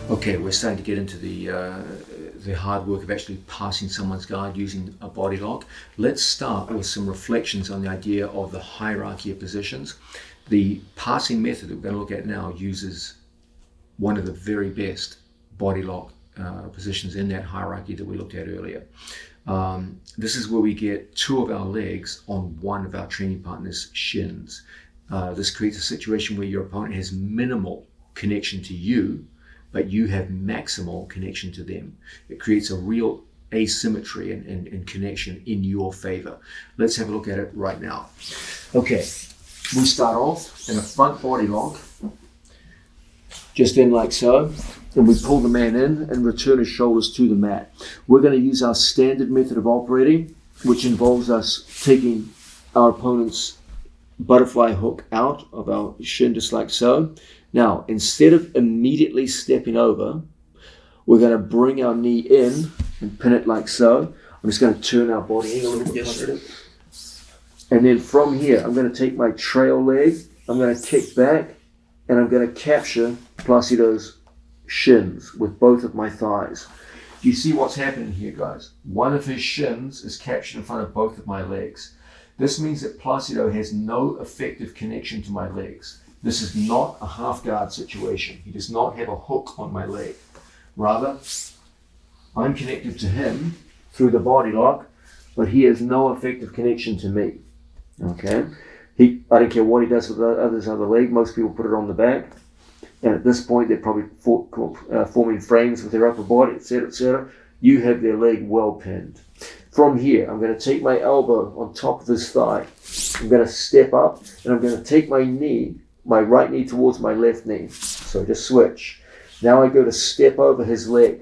Okay, we're starting to get into the hard work of actually passing someone's guard using a body lock. Let's start with some reflections on the idea of the hierarchy of positions. The passing method that we're going to look at now uses one of the very best body lock positions in that hierarchy that we looked at earlier. This is where we get two of our legs on one of our training partner's shins. This creates a situation where your opponent has minimal connection to you, but you have maximal connection to them. It creates a real asymmetry and connection in your favor. Let's have a look at it right now. Okay, we start off in a front body lock, just in like so, and we pull the man in and return his shoulders to the mat. We're going to use our standard method of operating, which involves us taking our opponent's butterfly hook out of our shin, just like so. Now, instead of immediately stepping over, we're going to bring our knee in and pin it like so. I'm just going to turn our body in a little bit. And then from here, I'm going to take my trail leg, I'm going to kick back, and I'm going to capture Placido's shins with both of my thighs. Do you see what's happening here, guys? One of his shins is captured in front of both of my legs. This means that Placido has no effective connection to my legs. This is not a half guard situation. He does not have a hook on my leg. Rather, I'm connected to him through the body lock, but he has no effective connection to me. Okay? I don't care what he does with the other leg. Most people put it on the back. And at this point, they're probably forming frames with their upper body, etc., etc. You have their leg well pinned. From here, I'm going to take my elbow on top of his thigh. I'm going to step up, and I'm going to take my knee, my right knee towards my left knee. So just switch. Now I go to step over his leg.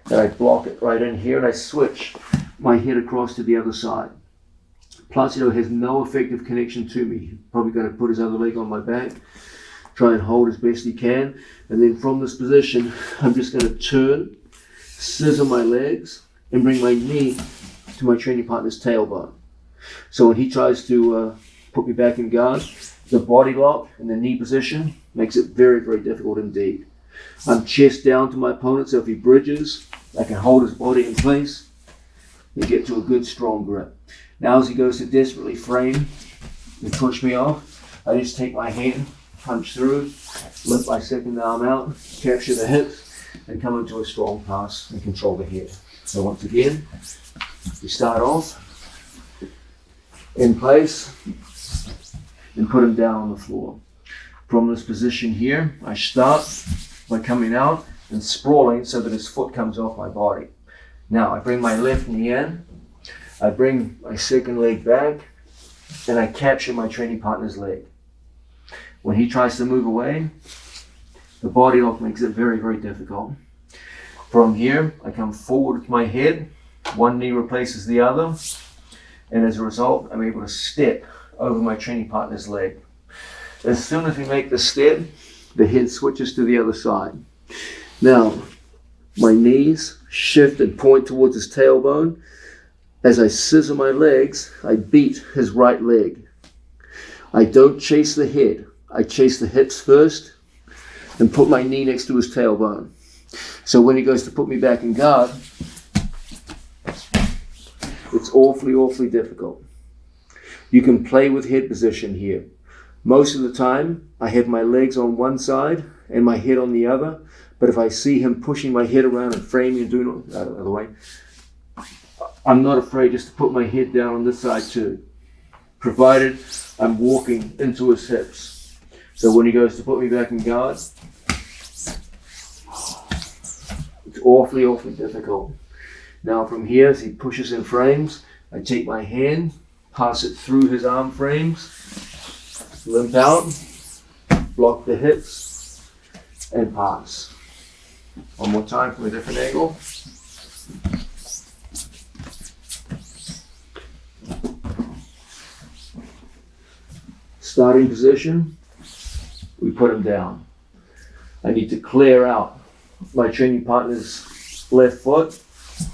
And I block it right in here, and I switch my head across to the other side. Placido has no effective connection to me. He's probably going to put his other leg on my back, try and hold as best he can. And then from this position, I'm just going to turn, scissor my legs, and bring my knee to my training partner's tailbone. So when he tries to put me back in guard, the body lock and the knee position makes it very, very difficult indeed. I'm chest down to my opponent, so if he bridges, I can hold his body in place and get to a good strong grip. Now as he goes to desperately frame and push me off, I just take my hand, punch through, lift my second arm out, capture the hips, and come into a strong pass and control the head. So once again, we start off in place and put him down on the floor. From this position here, I start by coming out and sprawling so that his foot comes off my body. Now I bring my left knee in, I bring my second leg back, and I capture my training partner's leg. When he tries to move away, the body lock makes it very, very difficult. From here, I come forward with my head, one knee replaces the other, and as a result, I'm able to step over my training partner's leg. As soon as we make the step, the head switches to the other side. Now, my knees shift and point towards his tailbone. As I scissor my legs, I beat his right leg. I don't chase the head. I chase the hips first and put my knee next to his tailbone. So when he goes to put me back in guard, it's awfully, awfully difficult. You can play with head position here. Most of the time, I have my legs on one side and my head on the other, but if I see him pushing my head around and framing and doing it out of the way, I'm not afraid just to put my head down on this side too, provided I'm walking into his hips. So when he goes to put me back in guard, it's awfully, awfully difficult. Now from here, as he pushes in frames, I take my hand, pass it through his arm frames, limp out, block the hips, and pass. One more time from a different angle. Starting position, we put him down. I need to clear out my training partner's left foot,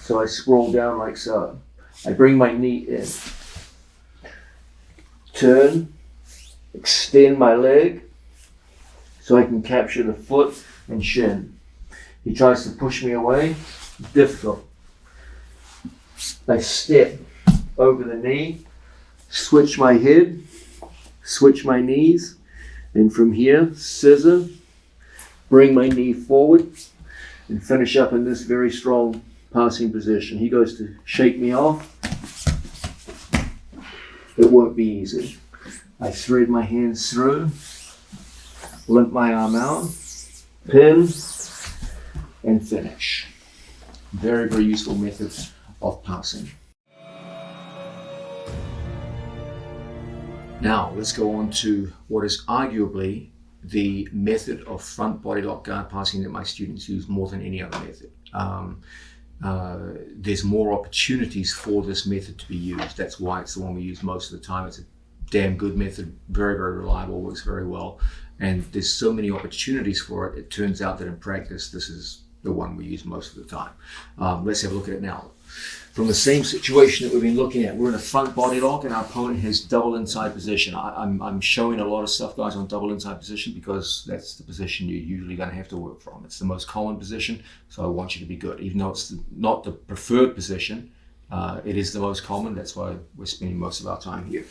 so I scroll down like so. I bring my knee in, turn, extend my leg so I can capture the foot and shin. He tries to push me away. Difficult. I step over the knee, switch my head, switch my knees, and from here, scissor, bring my knee forward, and finish up in this very strong passing position. He goes to shake me off. It won't be easy. I thread my hands through, limp my arm out, pin, and finish. Very, very useful method of passing. Now let's go on to what is arguably the method of front body lock guard passing that my students use more than any other method. There's more opportunities for this method to be used. That's why it's the one we use most of the time. It's a damn good method, very, very reliable, works very well. And there's so many opportunities for it. It turns out that in practice, this is the one we use most of the time. Let's have a look at it now. From the same situation that we've been looking at, we're in a front body lock and our opponent has double inside position. I'm showing a lot of stuff, guys, on double inside position because that's the position you're usually going to have to work from. It's the most common position, so I want you to be good. Even though it's not the preferred position, it is the most common. That's why we're spending most of our time here.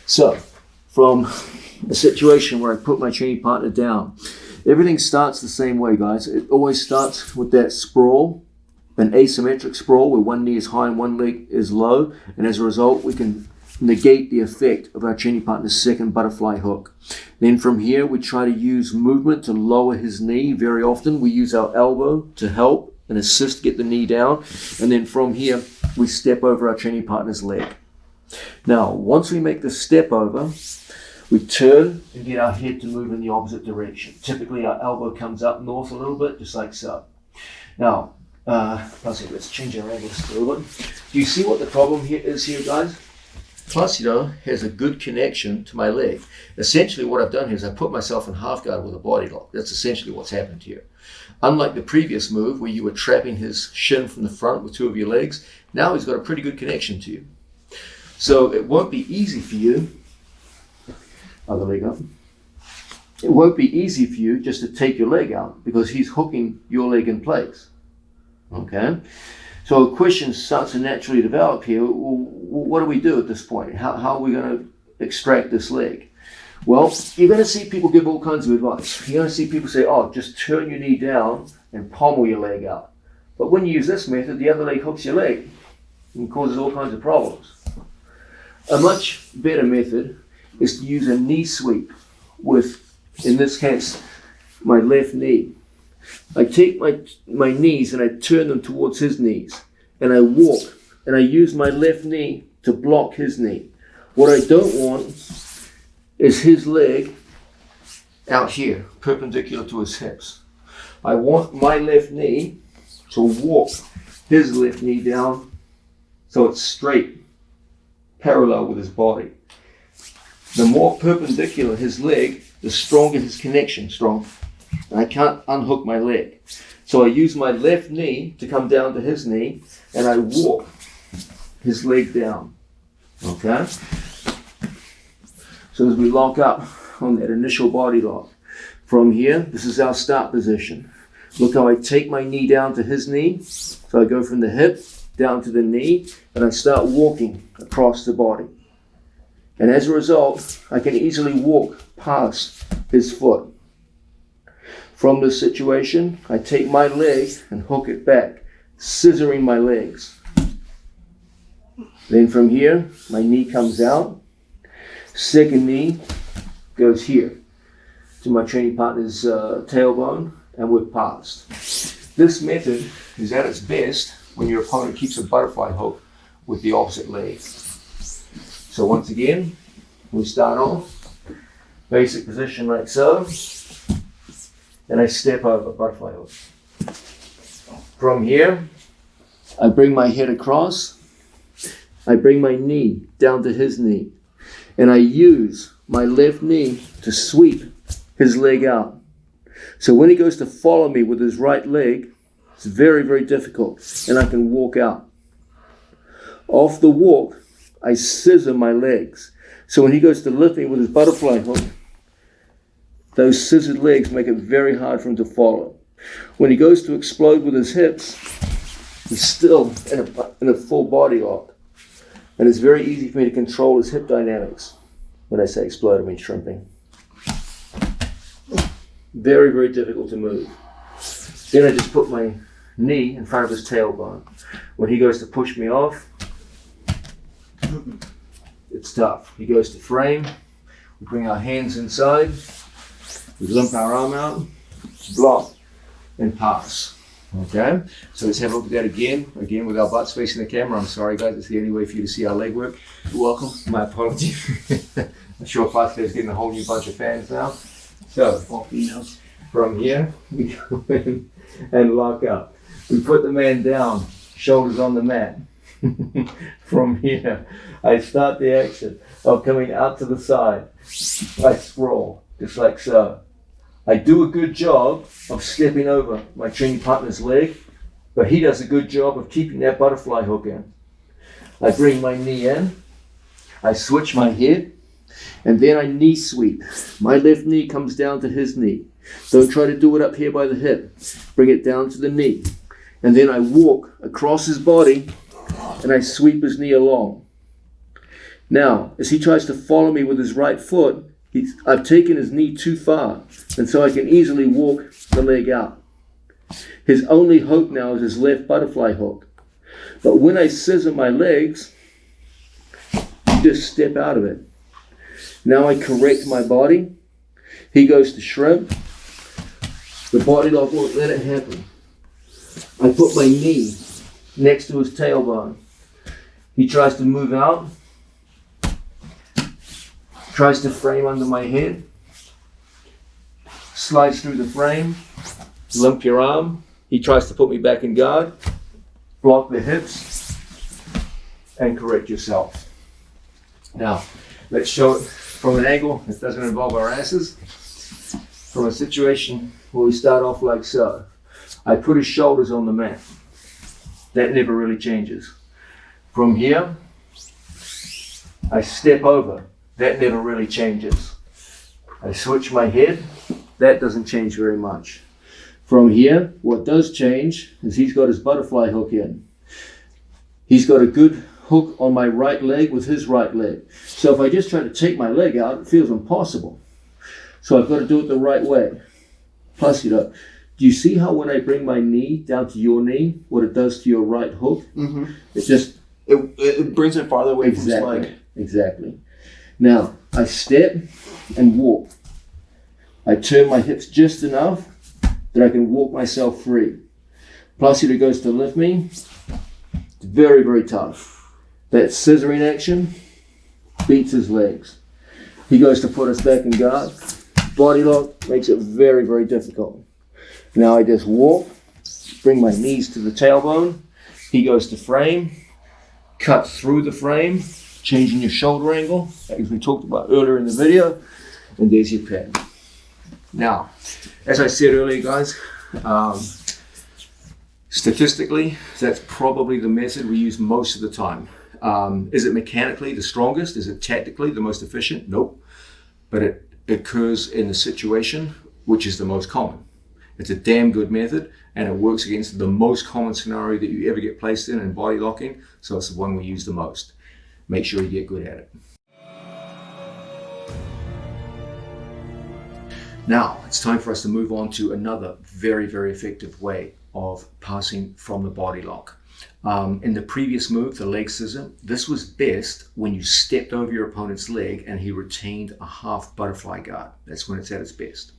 So, from a situation where I put my training partner down, everything starts the same way, guys. It always starts with that sprawl, an asymmetric sprawl where one knee is high and one leg is low, and as a result we can negate the effect of our training partner's second butterfly hook. Then from here we try to use movement to lower his knee. Very often we use our elbow to help and assist get the knee down, and then from here we step over our training partner's leg. Now once we make the step over, we turn and get our head to move in the opposite direction. Typically our elbow comes up north a little bit, just like so. Now let's change our angle just a little bit. Do you see what the problem here is here, guys? Placido has a good connection to my leg. Essentially what I've done here is I put myself in half guard with a body lock. That's essentially what's happened here. Unlike the previous move where you were trapping his shin from the front with two of your legs, now he's got a pretty good connection to you. So it won't be easy for you, other leg up. It won't be easy for you just to take your leg out because he's hooking your leg in place. Okay, so a question starts to naturally develop here. Well, what do we do at this point? How are we going to extract this leg? Well, you're going to see people give all kinds of advice. You're going to see people say, oh, just turn your knee down and pommel your leg out. But when you use this method, the other leg hooks your leg and causes all kinds of problems. A much better method is to use a knee sweep with, in this case, my left knee. I take my knees and I turn them towards his knees and I walk and I use my left knee to block his knee. What I don't want is his leg out here, perpendicular to his hips. I want my left knee to walk his left knee down so it's straight, parallel with his body. The more perpendicular his leg, the stronger his connection, and I can't unhook my leg. So I use my left knee to come down to his knee and I walk his leg down. Okay? So as we lock up on that initial body lock, from here, this is our start position. Look how I take my knee down to his knee. So I go from the hip down to the knee and I start walking across the body. And as a result, I can easily walk past his foot. From this situation, I take my leg and hook it back, scissoring my legs. Then from here, my knee comes out. Second knee goes here to my training partner's tailbone, and we're passed. This method is at its best when your opponent keeps a butterfly hook with the opposite leg. So once again, we start off, basic position like so. And I step over, butterfly hook. From here, I bring my head across. I bring my knee down to his knee. And I use my left knee to sweep his leg out. So when he goes to follow me with his right leg, it's very, very difficult. And I can walk out. Off the walk, I scissor my legs. So when he goes to lift me with his butterfly hook, those scissored legs make it very hard for him to follow. When he goes to explode with his hips, he's still in a full body lock. And it's very easy for me to control his hip dynamics. When I say explode, I mean shrimping. Very, very difficult to move. Then I just put my knee in front of his tailbone. When he goes to push me off, it's tough. He goes to frame, we bring our hands inside, we limp our arm out, block, and pass. Okay, so let's have a look at that again with our butts facing the camera. I'm sorry guys, it's the only way for you to see our leg work. You're welcome, my apologies. I'm sure Pascal's getting a whole new bunch of fans now. So, from here, we go in and lock up. We put the man down, shoulders on the mat. From here, I start the action of coming out to the side. I sprawl, just like so. I do a good job of stepping over my training partner's leg, but he does a good job of keeping that butterfly hook in. I bring my knee in, I switch my head, and then I knee sweep. My left knee comes down to his knee. Don't try to do it up here by the hip. Bring it down to the knee. And then I walk across his body and I sweep his knee along. Now, as he tries to follow me with his right foot, I've taken his knee too far, and so I can easily walk the leg out. His only hope now is his left butterfly hook. But when I scissor my legs, you just step out of it. Now I correct my body. He goes to shrimp. The body lock won't let it happen. I put my knee next to his tailbone. He tries to move out. Tries to frame under my head. Slides through the frame. Limp your arm. He tries to put me back in guard. Block the hips. And correct yourself. Now, let's show it from an angle that doesn't involve our asses. From a situation where we start off like so. I put his shoulders on the mat. That never really changes. From here, I step over. That never really changes. I switch my head. That doesn't change very much. From here, what does change is he's got his butterfly hook in. He's got a good hook on my right leg with his right leg. So if I just try to take my leg out, it feels impossible. So I've got to do it the right way. Plus, do you see how when I bring my knee down to your knee, what it does to your right hook? Mm-hmm. It brings it farther away from his leg. Exactly. Now, I step and walk. I turn my hips just enough that I can walk myself free. Placido goes to lift me. It's very, very tough. That scissoring action beats his legs. He goes to put us back in guard. Body lock makes it very, very difficult. Now I just walk, bring my knees to the tailbone. He goes to frame, cut through the frame, changing your shoulder angle, as we talked about earlier in the video, and there's your pin. Now, as I said earlier, guys, statistically, that's probably the method we use most of the time. Is it mechanically the strongest? Is it tactically the most efficient? Nope. But it occurs in the situation which is the most common. It's a damn good method, and it works against the most common scenario that you ever get placed in body locking, so it's the one we use the most. Make sure you get good at it. Now, it's time for us to move on to another very, very effective way of passing from the body lock. In the previous move, the leg scissor, this was best when you stepped over your opponent's leg and he retained a half butterfly guard. That's when it's at its best.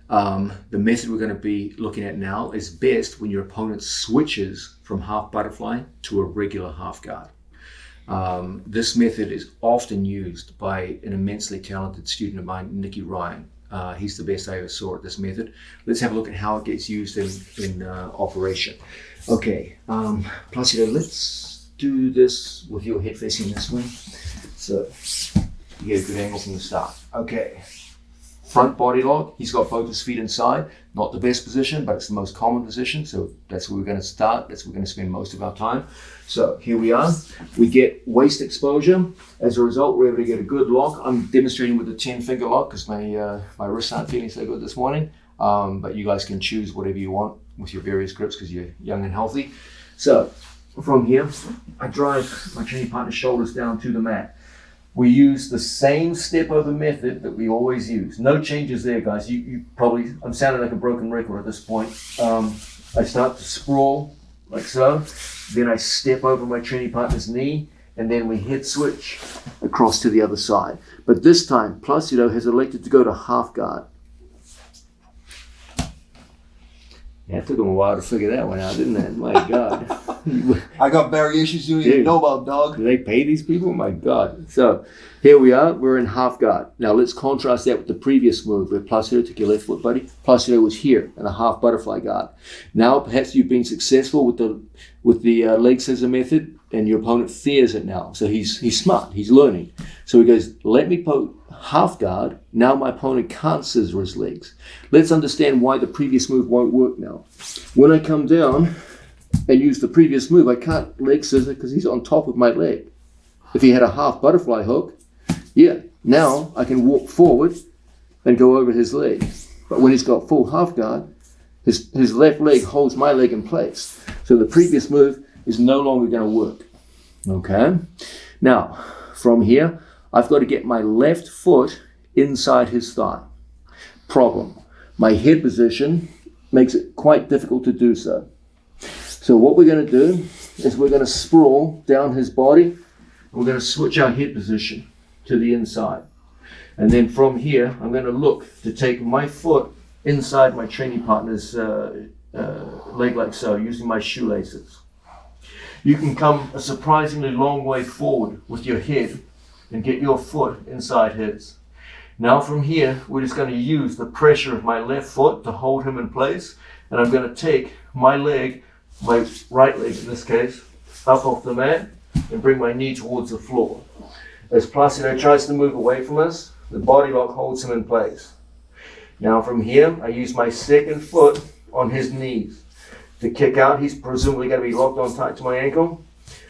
The method we're going to be looking at now is best when your opponent switches from half butterfly to a regular half guard. This method is often used by an immensely talented student of mine, Nicky Ryan. He's the best I ever saw at this method. Let's have a look at how it gets used in operation. Okay, Placido, let's do this with your head facing this way. So you get a good angle from the start. Okay, front body lock. He's got both his feet inside. Not the best position, but it's the most common position. So that's where we're going to start. That's where we're going to spend most of our time. So here we are. We get waist exposure. As a result, we're able to get a good lock. I'm demonstrating with the 10-finger lock because my wrists aren't feeling so good this morning. but you guys can choose whatever you want with your various grips because you're young and healthy. So from here, I drive my training partner's shoulders down to the mat. We use the same step over method that we always use. No changes there, guys. You probably, I'm sounding like a broken record at this point. I start to sprawl like so. Then I step over my training partner's knee, and then we head switch across to the other side. But this time, Placido has elected to go to half guard. Yeah, it took him a while to figure that one out, didn't it? My God. I got variations you don't even know about, dog. Do they pay these people? My God. So here we are, we're in half guard. Now let's contrast that with the previous move where Placido took your left foot, buddy. Placido was here in a half butterfly guard. Now perhaps you've been successful with the leg scissor method and your opponent fears it now. So he's smart, he's learning. So he goes, let me poke half guard. Now my opponent can't scissor his legs. Let's understand why the previous move won't work now. When I come down and use the previous move, I can't leg scissor because he's on top of my leg. If he had a half butterfly hook, yeah, now I can walk forward and go over his leg. But when he's got full half guard, his left leg holds my leg in place. So the previous move is no longer going to work. Okay? Now, from here, I've got to get my left foot inside his thigh. Problem. My head position makes it quite difficult to do so. So what we're going to do is we're going to sprawl down his body. And we're going to switch our head position to the inside. And then from here, I'm going to look to take my foot inside my training partner's leg like so, using my shoelaces. You can come a surprisingly long way forward with your head and get your foot inside his. Now from here, we're just going to use the pressure of my left foot to hold him in place. And I'm going to take my leg, my right leg in this case, up off the mat and bring my knee towards the floor. As Placido tries to move away from us, the body lock holds him in place. Now from here, I use my second foot on his knees. To kick out, he's presumably going to be locked on tight to my ankle.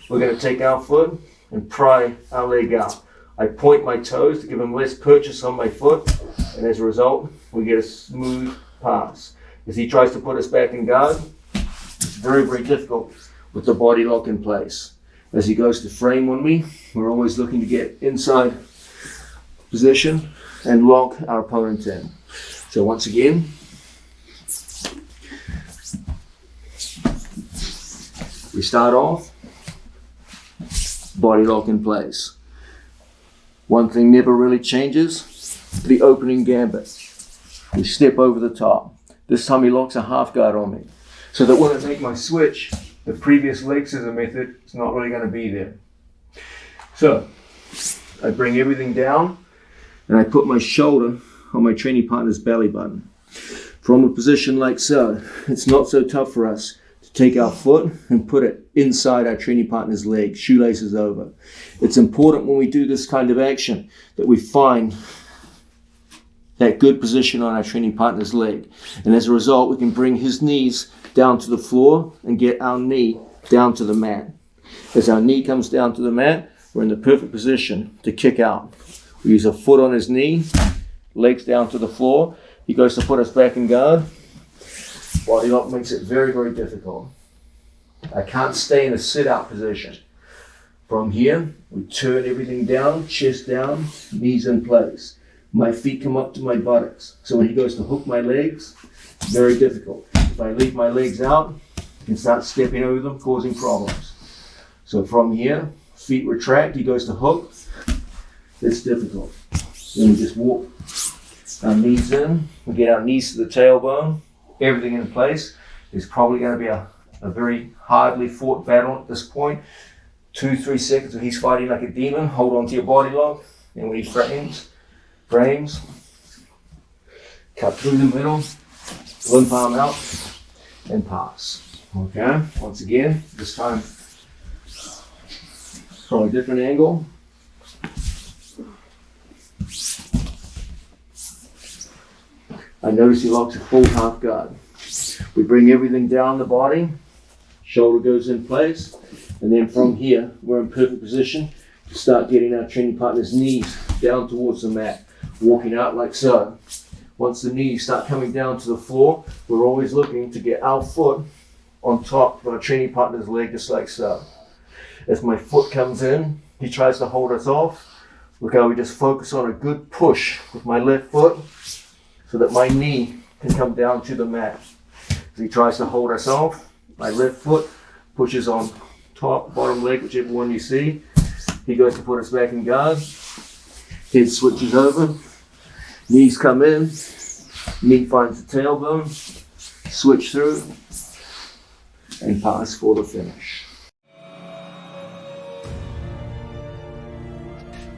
We're going to take our foot and pry our leg out. I point my toes to give him less purchase on my foot, and as a result, we get a smooth pass. As he tries to put us back in guard, it's very, very difficult with the body lock in place. As he goes to frame on me, we're always looking to get inside position and lock our opponent in. So once again, we start off, body lock in place. One thing never really changes, the opening gambit. We step over the top. This time he locks a half guard on me. So that when I make my switch, the previous leg scissor method is not really going to be there. So I bring everything down and I put my shoulder on my training partner's belly button. From a position like so, it's not so tough for us to take our foot and put it inside our training partner's leg, shoelaces over. It's important when we do this kind of action that we find that good position on our training partner's leg. And as a result, we can bring his knees down to the floor and get our knee down to the mat. As our knee comes down to the mat, we're in the perfect position to kick out. We use a foot on his knee, legs down to the floor. He goes to put us back in guard. Body lock makes it very, very difficult. I can't stay in a sit-out position. From here, we turn everything down, chest down, knees in place. My feet come up to my buttocks. So when he goes to hook my legs, very difficult. If I leave my legs out, I can start stepping over them, causing problems. So from here, feet retract, he goes to hook. It's difficult. Then we just walk our knees in, we get our knees to the tailbone, everything in place. It's probably going to be a very hardly fought battle at this point. 2-3 seconds when he's fighting like a demon, hold on to your body lock, and when he frames, cut through the middle, limp arm out, and pass. Okay, once again, this time from a different angle. I notice he locks a full half guard. We bring everything down the body, shoulder goes in place, and then from here, we're in perfect position to start getting our training partner's knees down towards the mat, walking out like so. once the knees start coming down to the floor, we're always looking to get our foot on top of our training partner's leg, just like so. As my foot comes in, he tries to hold us off. Look how we just focus on a good push with my left foot so that my knee can come down to the mat. As he tries to hold us off, my left foot pushes on top, bottom leg, whichever one you see. He goes to put us back in guard. Head switches over. Knees come in. Knee finds the tailbone. Switch through. And pass for the finish.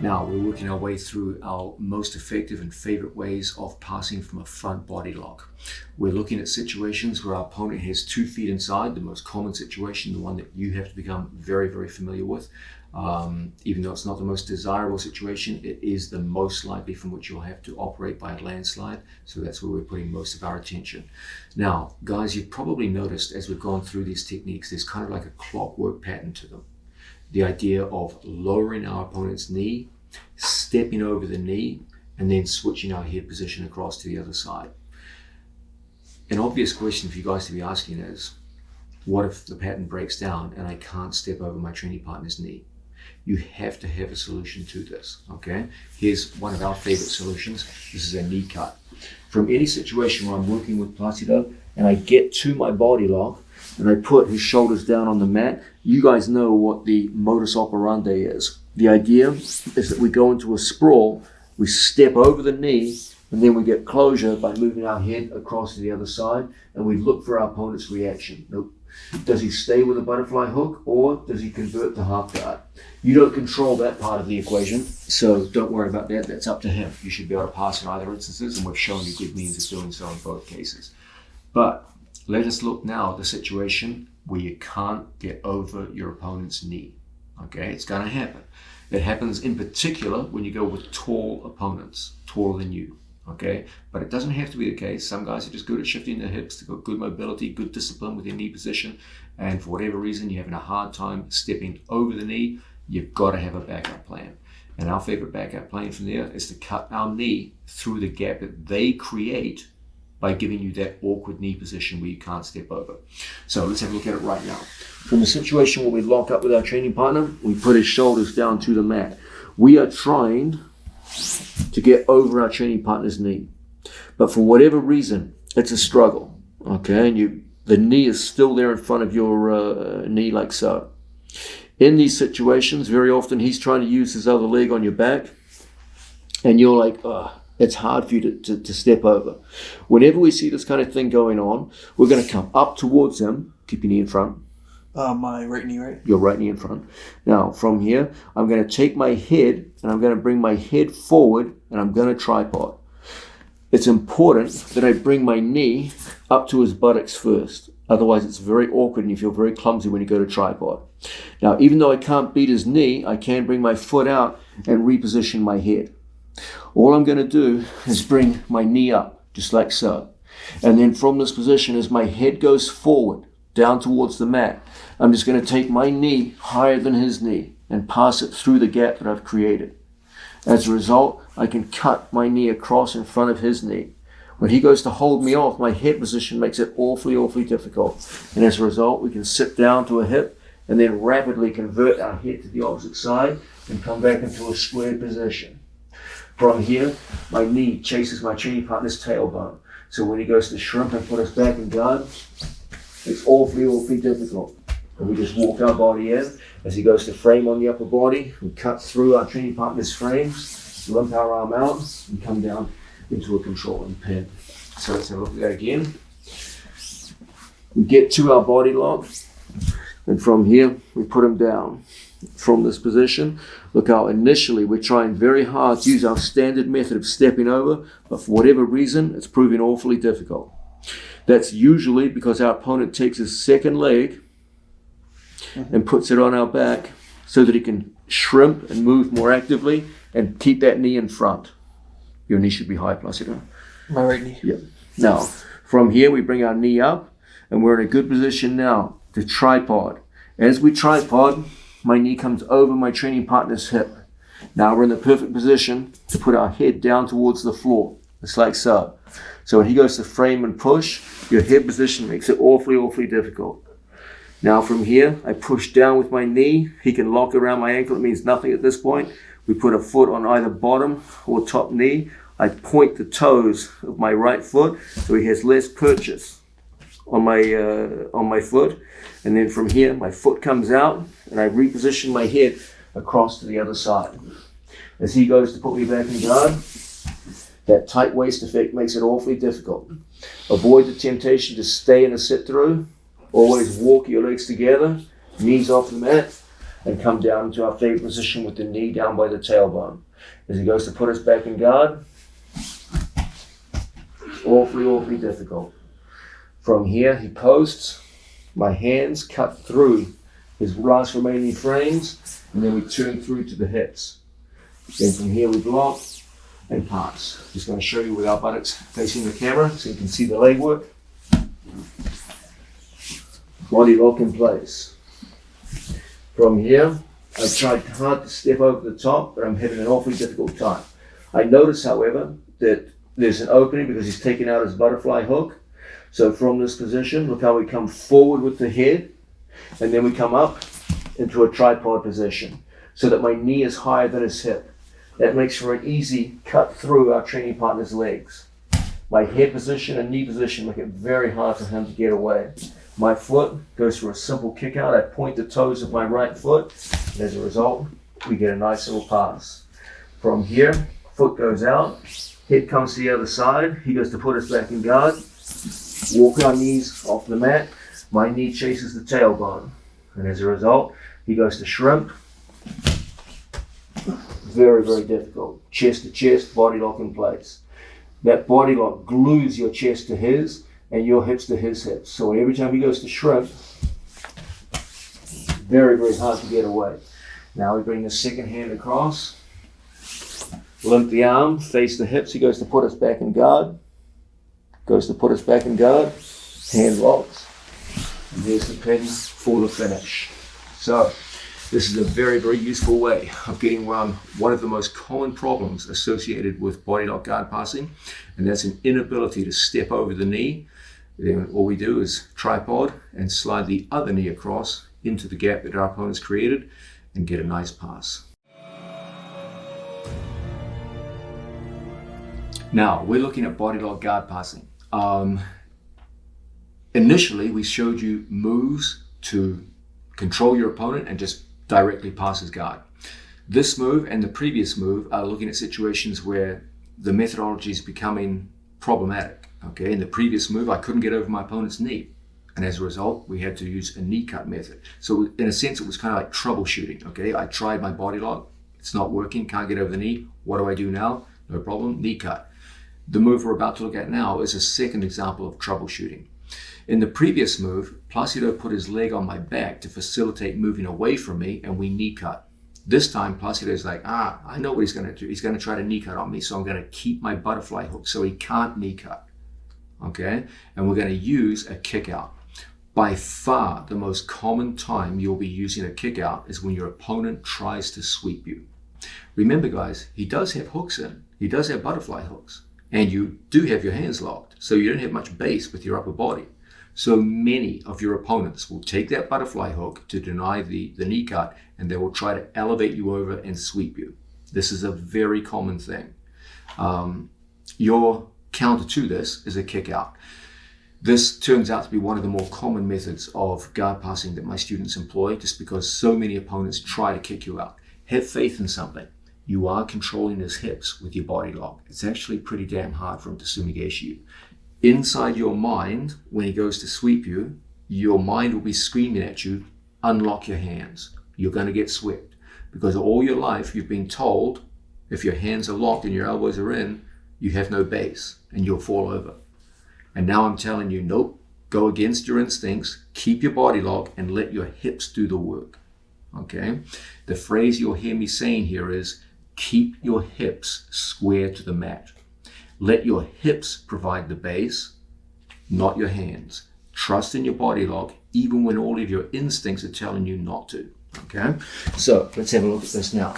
Now we're working our way through our most effective and favorite ways of passing from a front body lock. We're looking at situations where our opponent has 2 feet inside, the most common situation, the one that you have to become very, very familiar with. Even though it's not the most desirable situation, it is the most likely from which you'll have to operate by a landslide. So that's where we're putting most of our attention. Now, guys, you've probably noticed as we've gone through these techniques, there's kind of like a clockwork pattern to them. The idea of lowering our opponent's knee, stepping over the knee, and then switching our head position across to the other side. An obvious question for you guys to be asking is, what if the pattern breaks down and I can't step over my training partner's knee? You have to have a solution to this, okay? Here's one of our favorite solutions. This is a knee cut. From any situation where I'm working with Placido and I get to my body lock and I put his shoulders down on the mat, you guys know what the modus operandi is. The idea is that we go into a sprawl, we step over the knee, and then we get closure by moving our head across to the other side, and we look for our opponent's reaction. Nope. Does he stay with a butterfly hook, or does he convert to half guard? You don't control that part of the equation, so don't worry about that. That's up to him. You should be able to pass in either instances, and we've shown you good means of doing so in both cases. But let us look now at the situation where you can't get over your opponent's knee. Okay, it's going to happen. It happens in particular when you go with tall opponents, taller than you. Okay, but it doesn't have to be the case. Some guys are just good at shifting their hips. They've got good mobility, good discipline with their knee position, and for whatever reason you're having a hard time stepping over the knee, you've got to have a backup plan. And our favorite backup plan from there is to cut our knee through the gap that they create by giving you that awkward knee position where you can't step over. So let's have a look at it right now. From the situation where we lock up with our training partner, we put his shoulders down to the mat. We are trying to get over our training partner's knee, but for whatever reason, it's a struggle. Okay, and the knee is still there in front of your knee, like so. In these situations, very often he's trying to use his other leg on your back, and you're like, it's hard for you to step over. Whenever we see this kind of thing going on, we're going to come up towards him. Keep your knee in front. My right knee, right? Your right knee in front. Now, from here, I'm going to take my head and I'm going to bring my head forward and I'm going to tripod. It's important that I bring my knee up to his buttocks first. Otherwise, it's very awkward and you feel very clumsy when you go to tripod. Now, even though I can't beat his knee, I can bring my foot out and reposition my head. All I'm going to do is bring my knee up, just like so. And then from this position, as my head goes forward, down towards the mat, I'm just going to take my knee higher than his knee and pass it through the gap that I've created. As a result, I can cut my knee across in front of his knee. When he goes to hold me off, my head position makes it awfully, awfully difficult. And as a result, we can sit down to a hip and then rapidly convert our head to the opposite side and come back into a squared position. From here, my knee chases my training partner's tailbone. So when he goes to shrimp and put us back in guard, it's awfully, awfully difficult. And we just walk our body in. As he goes to frame on the upper body, we cut through our training partner's frames, limp our arm out, and come down into a controlling pin. So let's have a look at that again. We get to our body lock, and from here, we put him down. From this position, look how initially we're trying very hard to use our standard method of stepping over, but for whatever reason, it's proving awfully difficult. That's usually because our opponent takes his second leg and puts it on our back so that he can shrimp and move more actively and keep that knee in front. Your knee should be high, Placido. My right knee. Yeah. Now, from here, we bring our knee up and we're in a good position now to tripod. As we tripod, my knee comes over my training partner's hip. Now we're in the perfect position to put our head down towards the floor. It's like so. So when he goes to frame and push, your head position makes it awfully difficult. Now from here, I push down with my knee. He can lock around my ankle. It means nothing at this point. We put a foot on either bottom or top knee. I point the toes of my right foot so he has less purchase on my foot. And then from here, my foot comes out and I reposition my head across to the other side. As he goes to put me back in guard, that tight waist effect makes it awfully difficult. Avoid the temptation to stay in a sit through. Always walk your legs together, knees off the mat, and come down into our favorite position with the knee down by the tailbone. As he goes to put us back in guard, it's awfully difficult. From here, he posts, my hands cut through his last remaining frames, and then we turn through to the hips. Then from here, we block and pass. Just going to show you with our buttocks facing the camera so you can see the leg work. Body lock in place. From here, I tried hard to step over the top, but I'm having an awfully difficult time. I notice, however, that there's an opening because he's taken out his butterfly hook. So from this position, look how we come forward with the head, and then we come up into a tripod position so that my knee is higher than his hip. That makes for an easy cut through our training partner's legs. My head position and knee position make it very hard for him to get away. My foot goes for a simple kick out. I point the toes of my right foot, and as a result, we get a nice little pass. From here, foot goes out, head comes to the other side. He goes to put us back in guard. Walk our knees off the mat. My knee chases the tailbone, and as a result, he goes to shrimp. Very difficult. Chest to chest, body lock in place. That body lock glues your chest to his and your hips to his hips. So every time he goes to shrimp, very hard to get away. Now we bring the second hand across, limp the arm, face the hips. He goes to put us back in guard. Goes to put us back in guard, hand locks, and there's the pin for the finish. So this is a very useful way of getting around one of the most common problems associated with body lock guard passing, and that's an inability to step over the knee. Then all we do is tripod and slide the other knee across into the gap that our opponent's created and get a nice pass. Now we're looking at body lock guard passing. Initially, we showed you moves to control your opponent and just directly pass his guard. This move and the previous move are looking at situations where the methodology is becoming problematic. Okay, in the previous move, I couldn't get over my opponent's knee, and as a result, we had to use a knee cut method. So in a sense, it was kind of like troubleshooting. Okay, I tried my body lock, it's not working, can't get over the knee. What do I do now? No problem, knee cut. The move we're about to look at now is a second example of troubleshooting. In the previous move, Placido put his leg on my back to facilitate moving away from me, and we knee cut. This time, Placido's like, I know what he's going to do. He's going to try to knee cut on me, so I'm going to keep my butterfly hook so he can't knee cut. Okay, and we're going to use a kick out. By far, the most common time you'll be using a kick out is when your opponent tries to sweep you. Remember, guys, he does have hooks in. He does have butterfly hooks. And you do have your hands locked, so you don't have much base with your upper body. So many of your opponents will take that butterfly hook to deny the knee cut, and they will try to elevate you over and sweep you. This is a very common thing. Your counter to this is a kick out. This turns out to be one of the more common methods of guard passing that my students employ, just because so many opponents try to kick you out. Have faith in something. You are controlling his hips with your body lock. It's actually pretty damn hard for him to sumigashi you. Inside your mind, when he goes to sweep you, your mind will be screaming at you, unlock your hands. You're going to get swept. Because all your life you've been told, if your hands are locked and your elbows are in, you have no base and you'll fall over. And now I'm telling you, nope, go against your instincts, keep your body lock and let your hips do the work. Okay? The phrase you'll hear me saying here is, keep your hips square to the mat. Let your hips provide the base, not your hands. Trust in your body lock, even when all of your instincts are telling you not to. Okay? So let's have a look at this now.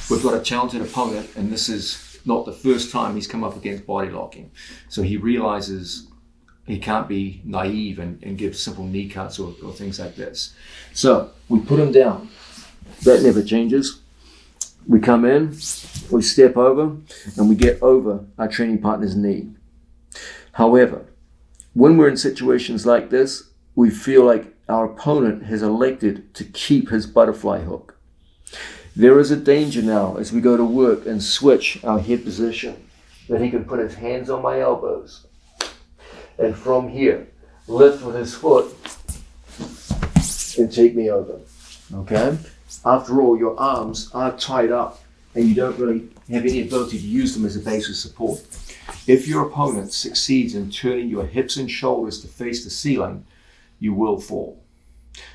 We've got a talented opponent, and this is not the first time he's come up against body locking. So he realizes he can't be naive and give simple knee cuts or things like this. So we put him down. That never changes. We come in, we step over, and we get over our training partner's knee. However, when we're in situations like this, we feel like our opponent has elected to keep his butterfly hook. There is a danger now as we go to work and switch our head position that he can put his hands on my elbows and from here lift with his foot and take me over. Okay? After all, your arms are tied up and you don't really have any ability to use them as a base of support. If your opponent succeeds in turning your hips and shoulders to face the ceiling, you will fall.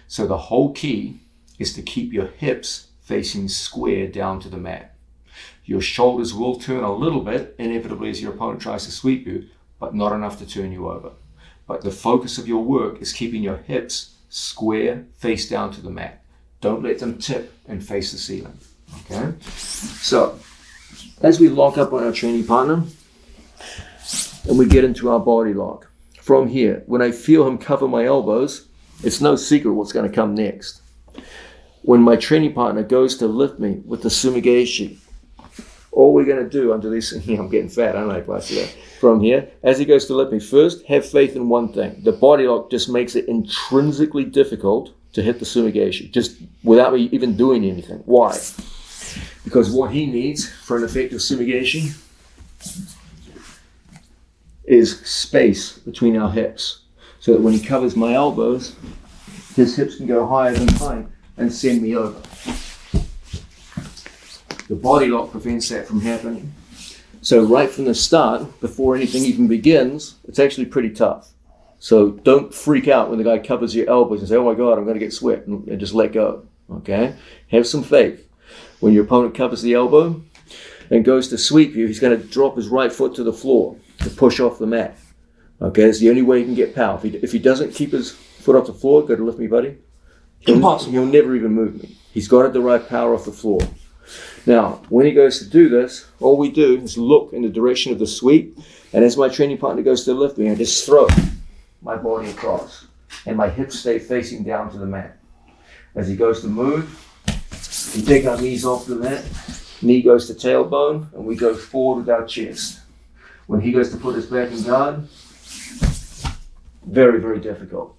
So the whole key is to keep your hips facing square down to the mat. Your shoulders will turn a little bit, inevitably, as your opponent tries to sweep you, but not enough to turn you over. But the focus of your work is keeping your hips square, face down to the mat. Don't let them tip and face the ceiling. Okay? So, as we lock up on our training partner, and we get into our body lock, from here, when I feel him cover my elbows, it's no secret what's going to come next. When my training partner goes to lift me with the sumigaeshi, all we're going to do under this, I'm getting fat, aren't I, Placido? From here, as he goes to lift me, first, have faith in one thing. The body lock just makes it intrinsically difficult to hit the sumigaeshi, just without me even doing anything. Why? Because what he needs for an effective sumigaeshi is space between our hips, so that when he covers my elbows, his hips can go higher than mine and send me over. The body lock prevents that from happening. So right from the start, before anything even begins, it's actually pretty tough. So don't freak out when the guy covers your elbows and say, oh my God, I'm going to get swept, and just let go, okay? Have some faith. When your opponent covers the elbow and goes to sweep you, he's going to drop his right foot to the floor to push off the mat. Okay, it's the only way he can get power. If he doesn't keep his foot off the floor, go to lift me, buddy. Impossible. He'll never even move me. He's got the right power off the floor. Now, when he goes to do this, all we do is look in the direction of the sweep, and as my training partner goes to lift me, I just throw my body across, and my hips stay facing down to the mat. As he goes to move, we take our knees off the mat, knee goes to tailbone, and we go forward with our chest. When he goes to put us back in guard, very, very difficult.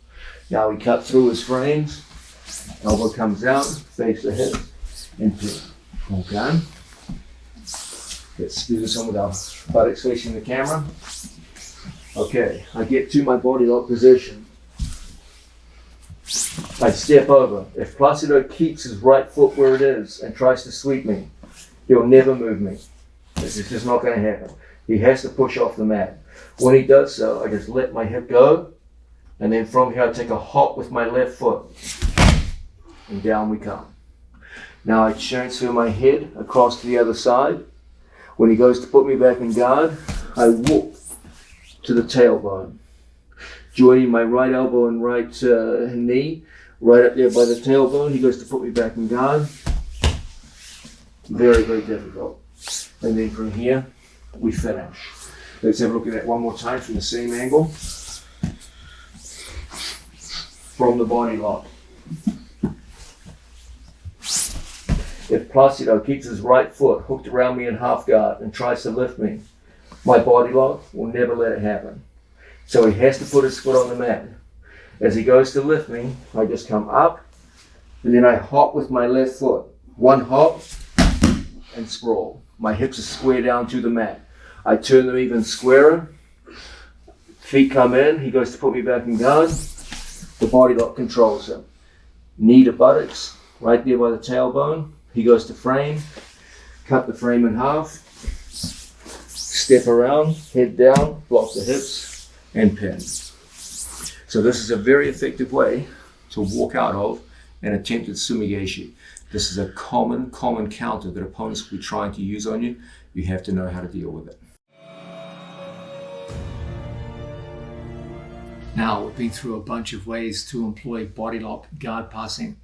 Now we cut through his frames, elbow comes out, face the hip, and pin. Okay. Let's do this one with our buttocks facing the camera. Okay, I get to my body lock position. I step over. If Placido keeps his right foot where it is and tries to sweep me, he'll never move me. This is just not going to happen. He has to push off the mat. When he does so, I just let my hip go, and then from here I take a hop with my left foot, and down we come. Now I transfer my head across to the other side. When he goes to put me back in guard, I walk to the tailbone, joining my right elbow and right knee, right up there by the tailbone. He goes to put me back in guard. Very, very difficult. And then from here, we finish. Let's have a look at that one more time from the same angle. From the body lock. If Placido keeps his right foot hooked around me in half guard and tries to lift me, my body lock will never let it happen. So he has to put his foot on the mat. As he goes to lift me, I just come up, and then I hop with my left foot. One hop, and sprawl. My hips are square down to the mat. I turn them even squarer. Feet come in, he goes to put me back in guard. The body lock controls him. Knee to buttocks, right there by the tailbone. He goes to frame, cut the frame in half, step around, head down, block the hips, and pin. So this is a very effective way to walk out of an attempted sumigaeshi. This is a common counter that opponents will be trying to use on you. You have to know how to deal with it. Now, we've been through a bunch of ways to employ body lock guard passing.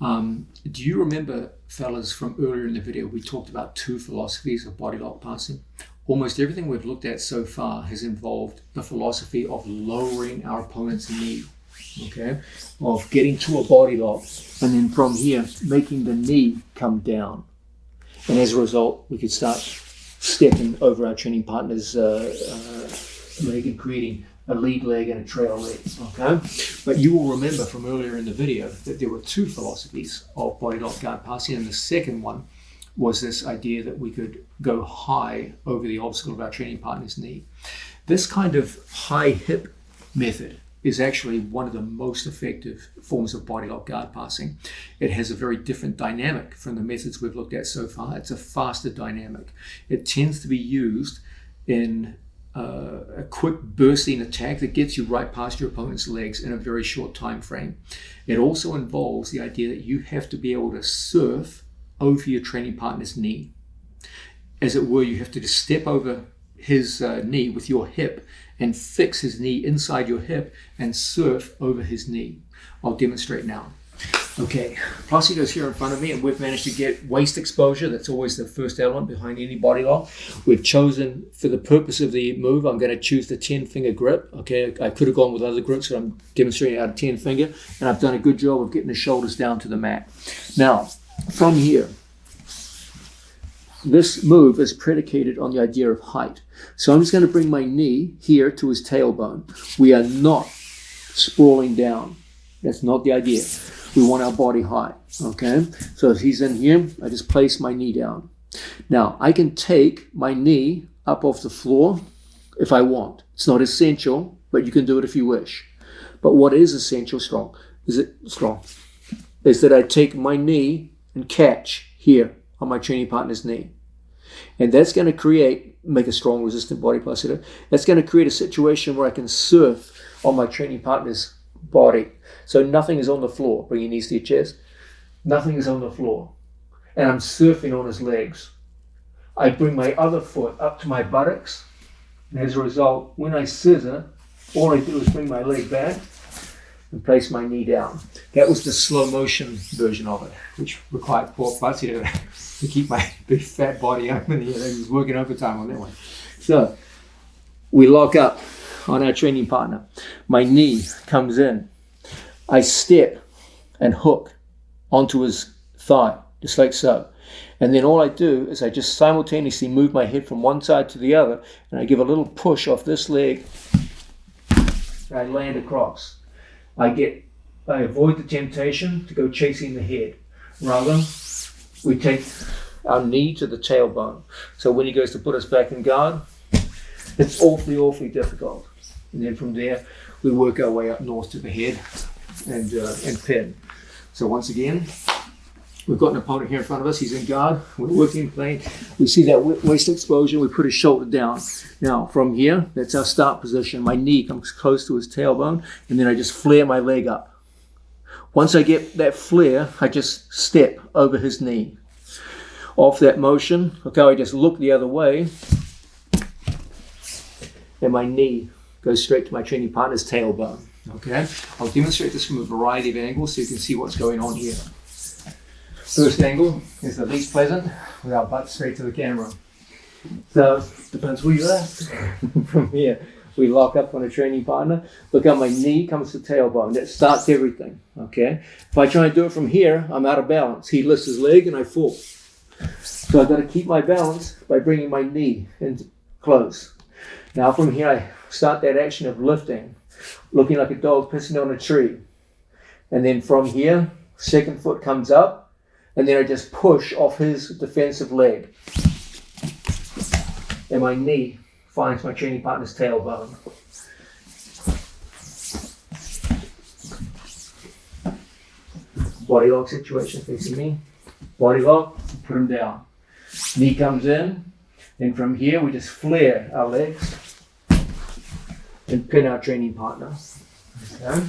Do you remember, fellas, from earlier in the video, we talked about 2 philosophies of body lock passing? Almost everything we've looked at so far has involved the philosophy of lowering our opponent's knee, okay? Of getting to a body lock, and then from here, making the knee come down. And as a result, we could start stepping over our training partner's leg and creating a lead leg and a trail leg, okay? But you will remember from earlier in the video that there were 2 philosophies of body lock guard passing, and the second one was this idea that we could go high over the obstacle of our training partner's knee. This kind of high hip method is actually one of the most effective forms of body lock guard passing. It has a very different dynamic from the methods we've looked at so far. It's a faster dynamic. It tends to be used in a quick bursting attack that gets you right past your opponent's legs in a very short time frame. It also involves the idea that you have to be able to surf over your training partner's knee. As it were, you have to just step over his knee with your hip and fix his knee inside your hip and surf over his knee. I'll demonstrate now. Okay, Placido's here in front of me, and we've managed to get waist exposure. That's always the first element behind any body lock. We've chosen, for the purpose of the move, I'm going to choose the 10-finger grip. Okay, I could have gone with other grips, but I'm demonstrating out of 10-finger, and I've done a good job of getting the shoulders down to the mat. Now, from here, this move is predicated on the idea of height. So I'm just going to bring my knee here to his tailbone. We are not sprawling down. That's not the idea. We want our body high, okay? So if he's in here, I just place my knee down. Now, I can take my knee up off the floor if I want. It's not essential, but you can do it if you wish. But what is essential, is that I take my knee and catch here on my training partner's knee. And that's going to make a strong resistant body, Placido. That's going to create a situation where I can surf on my training partner's body. So nothing is on the floor. Bring your knees to your chest. Nothing is on the floor. And I'm surfing on his legs. I bring my other foot up to my buttocks. And as a result, when I scissor, all I do is bring my leg back and place my knee down. That was the slow motion version of it, which required poor Placido to keep my big fat body open here. He was working overtime on that one. So we lock up on our training partner. My knee comes in. I step and hook onto his thigh, just like so. And then all I do is I just simultaneously move my head from one side to the other, and I give a little push off this leg, and I land across. I avoid the temptation to go chasing the head. Rather, we take our knee to the tailbone. So when he goes to put us back in guard, it's awfully, awfully difficult. And then from there, we work our way up north to the head and pin. So once again, we've got an opponent here in front of us. He's in guard. We're working plane. We see that waist exposure. We put his shoulder down. Now from here, that's our start position. My knee comes close to his tailbone, and then I just flare my leg up. Once I get that flare, I just step over his knee. Off that motion, okay, I just look the other way, and my knee goes straight to my training partner's tailbone. Okay, I'll demonstrate this from a variety of angles so you can see what's going on here. First angle is the least pleasant, with our butt straight to the camera. So, depends where you're at. From here, we lock up on a training partner. Look how my knee comes to tailbone. That starts everything, okay? If I try and do it from here, I'm out of balance. He lifts his leg and I fall. So I've got to keep my balance by bringing my knee in close. Now from here, I start that action of lifting, looking like a dog pissing on a tree. And then from here, second foot comes up, and then I just push off his defensive leg. And my knee finds my training partner's tailbone. Body lock situation facing me. Body lock, put him down. Knee comes in, and from here we just flare our legs and pin our training partner. Okay.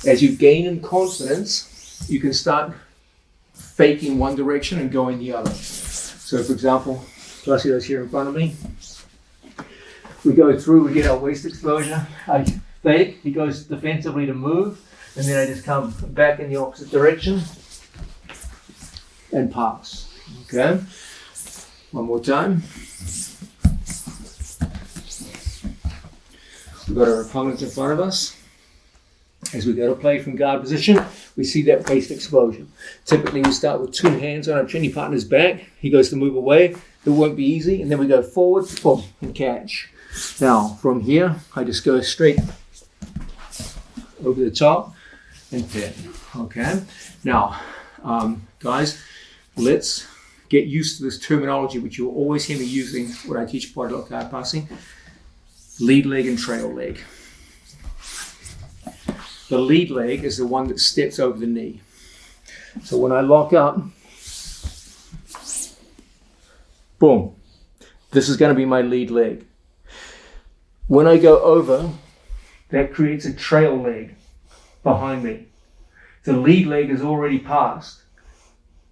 As you gain in confidence, you can start faking one direction and going the other. So for example, Placido's here in front of me. We go through, we get our waist exposure. I fake, he goes defensively to move, and then I just come back in the opposite direction and pass. Okay, one more time. We've got our opponent in front of us. As we go to play from guard position, we see that waist explosion. Typically, we start with two hands on our training partner's back. He goes to move away. It won't be easy. And then we go forward, boom, and catch. Now, from here, I just go straight over the top and pin. Okay? Now, guys, let's get used to this terminology, which you'll always hear me using when I teach body lock guard passing. Lead leg and trail leg. The lead leg is the one that steps over the knee. So when I lock up, boom, this is going to be my lead leg. When I go over, that creates a trail leg behind me. The lead leg is already passed.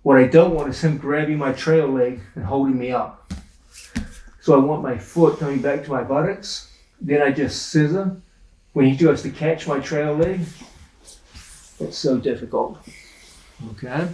What I don't want is him grabbing my trail leg and holding me up. So I want my foot coming back to my buttocks. Then I just scissor. When he goes to catch my trail leg, it's so difficult. Okay?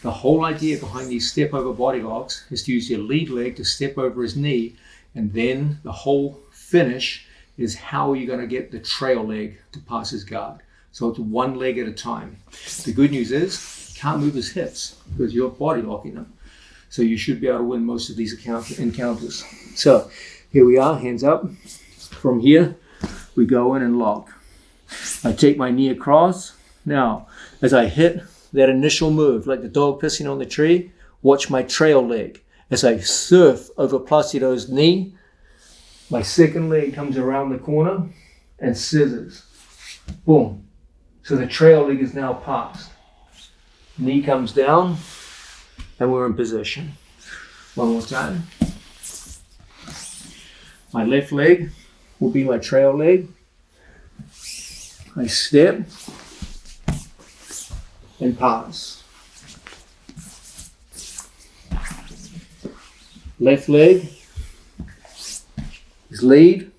The whole idea behind these step over body locks is to use your lead leg to step over his knee, and then the whole finish is how you're going to get the trail leg to pass his guard. So it's one leg at a time. The good news is, you can't move his hips because you're body locking them. So you should be able to win most of these encounters. So here we are, hands up. From here, we go in and lock. I take my knee across. Now, as I hit that initial move, like the dog pissing on the tree, watch my trail leg. As I surf over Placido's knee, my second leg comes around the corner and scissors. Boom. So the trail leg is now passed. Knee comes down and we're in position. One more time. My left leg will be my trail leg. I step and pass. Left leg is lead.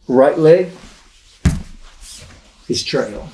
Right leg is trail.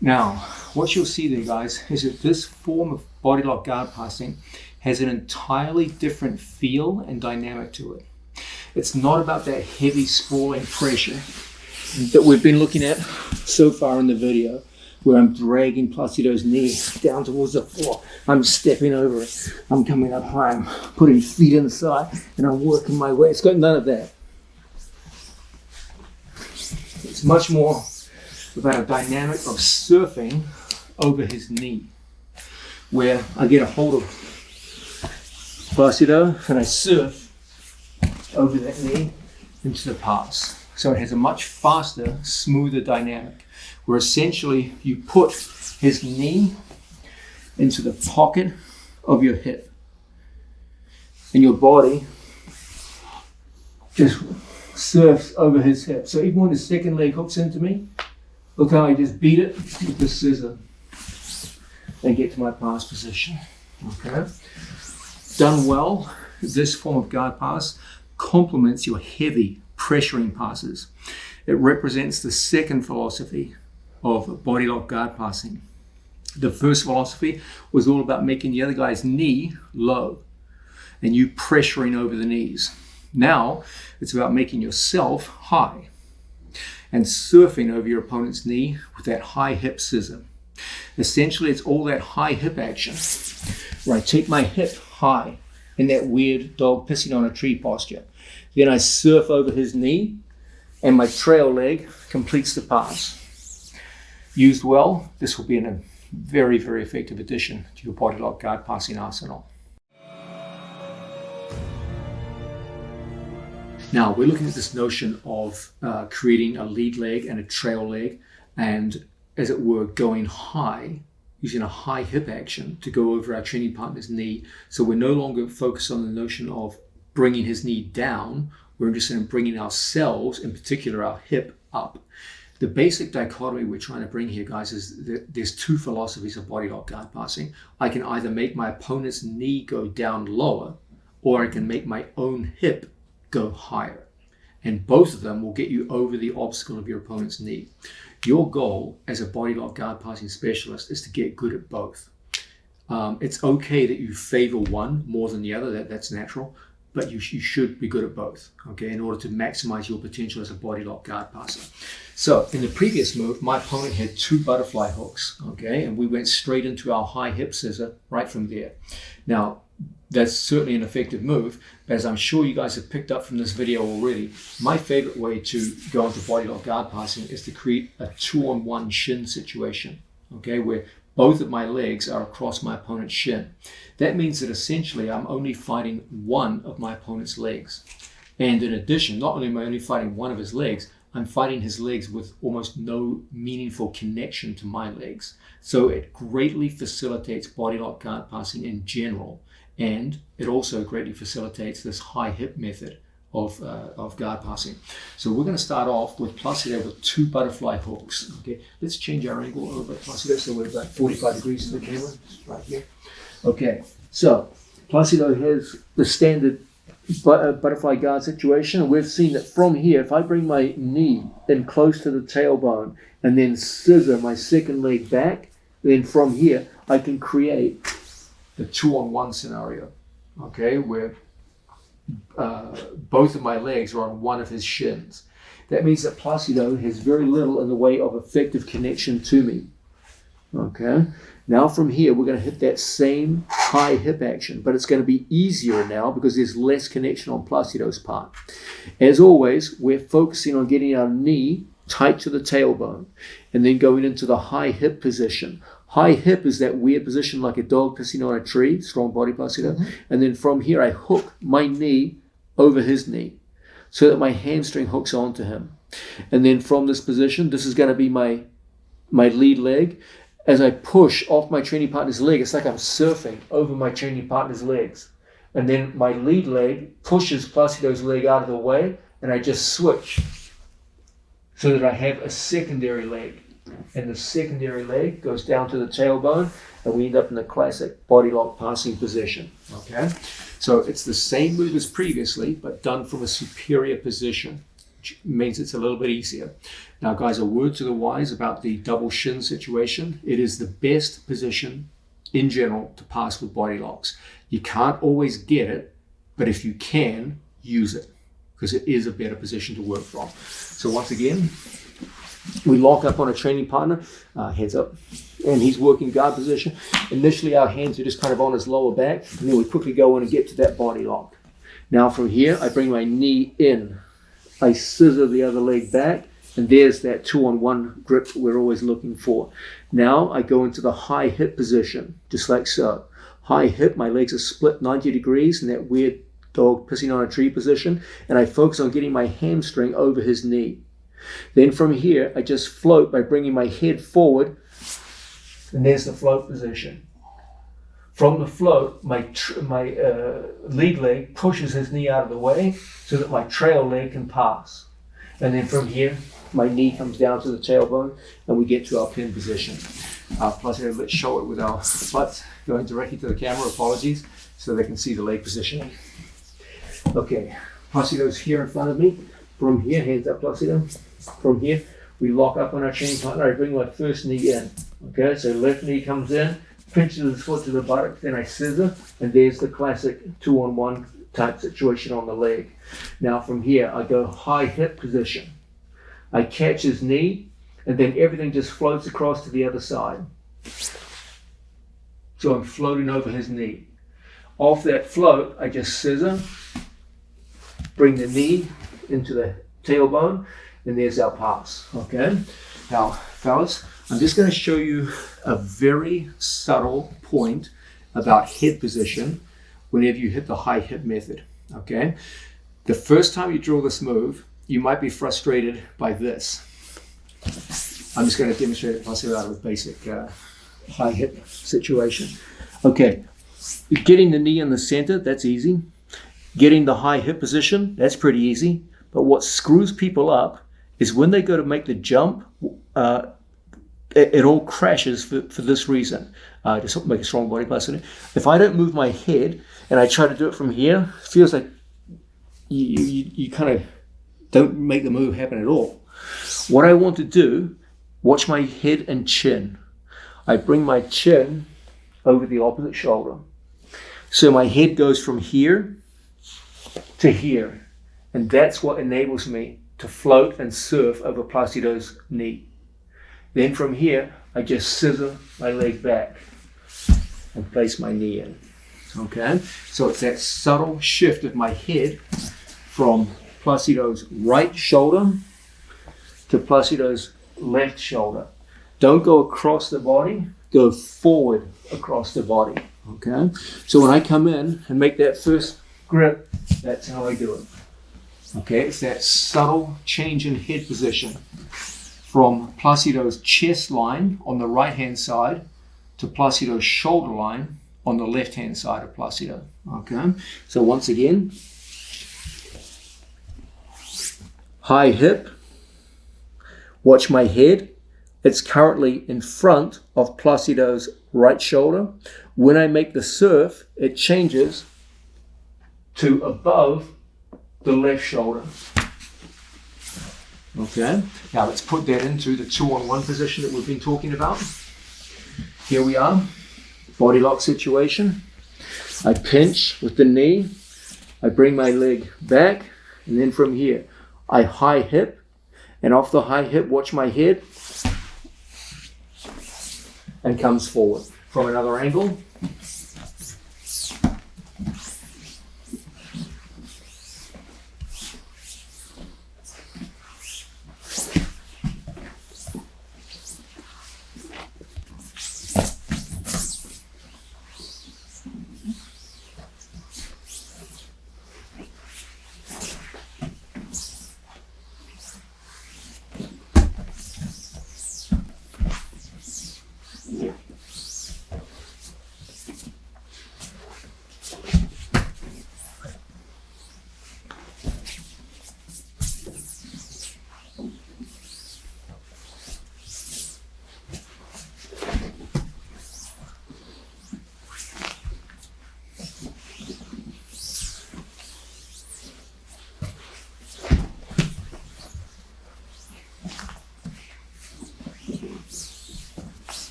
Now, what you'll see there, guys, is that this form of body lock guard passing has an entirely different feel and dynamic to it. It's not about that heavy sprawling pressure that we've been looking at so far in the video, where I'm dragging Placido's knee down towards the floor. I'm stepping over it. I'm coming up high. I'm putting feet inside and I'm working my way. It's got none of that. It's much more about a dynamic of surfing over his knee, where I get a hold of Placido and I surf over that knee into the pass. So it has a much faster, smoother dynamic, where essentially you put his knee into the pocket of your hip and your body just surfs over his hip. So even when the second leg hooks into me, look how I just beat it with the scissor and get to my pass position. Okay. Done well, this form of guard pass complements your heavy pressuring passes. It represents the second philosophy of body lock guard passing. The first philosophy was all about making the other guy's knee low and you pressuring over the knees. Now it's about making yourself high and surfing over your opponent's knee with that high hip scissor. Essentially, it's all that high hip action where I take my hip high in that weird dog pissing on a tree posture. Then I surf over his knee and my trail leg completes the pass. Used well, this will be a very, very effective addition to your body lock guard passing arsenal. Now, we're looking at this notion of creating a lead leg and a trail leg, and as it were, going high, using a high hip action to go over our training partner's knee. So we're no longer focused on the notion of bringing his knee down. We're interested in bringing ourselves, in particular our hip, up. The basic dichotomy we're trying to bring here, guys, is that there's two philosophies of body lock guard passing. I can either make my opponent's knee go down lower, or I can make my own hip go higher. And both of them will get you over the obstacle of your opponent's knee. Your goal as a body lock guard passing specialist is to get good at both. It's okay that you favor one more than the other, that's natural, but you should be good at both, okay, in order to maximize your potential as a body lock guard passer. So in the previous move, my opponent had 2 butterfly hooks, okay, and we went straight into our high hip scissor right from there. Now, that's certainly an effective move, but as I'm sure you guys have picked up from this video already, my favorite way to go into body lock guard passing is to create a 2-on-1 shin situation, okay, where both of my legs are across my opponent's shin. That means that essentially I'm only fighting one of my opponent's legs. And in addition, not only am I only fighting one of his legs, I'm fighting his legs with almost no meaningful connection to my legs. So it greatly facilitates body lock guard passing in general. And it also greatly facilitates this high hip method of guard passing. So we're going to start off with Placido with 2 butterfly hooks. Okay, let's change our angle a little bit, Placido, so we're about 45 degrees to the camera, just right here. Okay, so Placido has the standard butterfly guard situation, and we've seen that from here, if I bring my knee in close to the tailbone and then scissor my second leg back, then from here I can create the 2-on-1 scenario, okay, where both of my legs are on one of his shins. That means that Placido has very little in the way of effective connection to me. Okay, now from here we're going to hit that same high hip action, but it's going to be easier now because there's less connection on Placido's part. As always, we're focusing on getting our knee tight to the tailbone and then going into the high hip position. High hip is that weird position like a dog pissing on a tree, strong body Placido. And then from here I hook my knee over his knee so that my hamstring hooks onto him. And then from this position, this is going to be my lead leg. As I push off my training partner's leg, it's like I'm surfing over my training partner's legs. And then my lead leg pushes Placido's leg out of the way, and I just switch so that I have a secondary leg. And the secondary leg goes down to the tailbone, and we end up in the classic body lock passing position. Okay, so it's the same move as previously, but done from a superior position, which means it's a little bit easier. Now, guys, a word to the wise about the double shin situation. It is the best position in general to pass with body locks. You can't always get it, but if you can, use it, because it is a better position to work from. So once again, we lock up on a training partner, heads up, and he's working guard position. Initially, our hands are just kind of on his lower back, and then we quickly go in and get to that body lock. Now from here, I bring my knee in. I scissor the other leg back, and there's that 2-on-1 grip we're always looking for. Now I go into the high hip position, just like so. High hip, my legs are split 90 degrees in that weird dog pissing on a tree position, and I focus on getting my hamstring over his knee. Then from here, I just float by bringing my head forward, and there's the float position. From the float, my lead leg pushes his knee out of the way so that my trail leg can pass. And then from here, my knee comes down to the tailbone, and we get to our pin position. Plus, let's show it with our butts going directly to the camera. Apologies, so they can see the leg positioning. Okay, Placido's here in front of me. From here, hands up, Placido. From here, we lock up on our training partner. I bring my first knee in. Okay, so left knee comes in, pinches his foot to the buttock, then I scissor, and there's the classic 2-on-1 type situation on the leg. Now from here, I go high hip position. I catch his knee, and then everything just floats across to the other side. So I'm floating over his knee. Off that float, I just scissor, bring the knee into the tailbone, and there's our pass. Okay, now fellas, I'm just going to show you a very subtle point about head position whenever you hit the high hip method. Okay, The first time you drill this move, you might be frustrated by this. I'm just going to demonstrate it plus out of a basic high hip situation. Okay, getting the knee in the center, that's easy. Getting the high hip position, that's pretty easy. But what screws people up is when they go to make the jump, it all crashes for this reason. Just make a strong body position. If I don't move my head and I try to do it from here, it feels like you kind of don't make the move happen at all. What I want to do, watch my head and chin. I bring my chin over the opposite shoulder. So my head goes from here to here. And that's what enables me to float and surf over Placido's knee. Then from here, I just scissor my leg back and place my knee in. Okay, so it's that subtle shift of my head from Placido's right shoulder to Placido's left shoulder. Don't go across the body, go forward across the body. Okay, so when I come in and make that first grip, that's how I do it. Okay, it's that subtle change in head position from Placido's chest line on the right hand side to Placido's shoulder line on the left hand side of Placido. Okay, so once again, high hip, watch my head. It's currently in front of Placido's right shoulder. When I make the surf, it changes to above the left shoulder. Okay, now let's put that into the 2-on-1 position that we've been talking about. Here we are, body lock situation. I pinch with the knee, I bring my leg back, and then from here, I high hip, and off the high hip, watch my head, and comes forward. From another angle,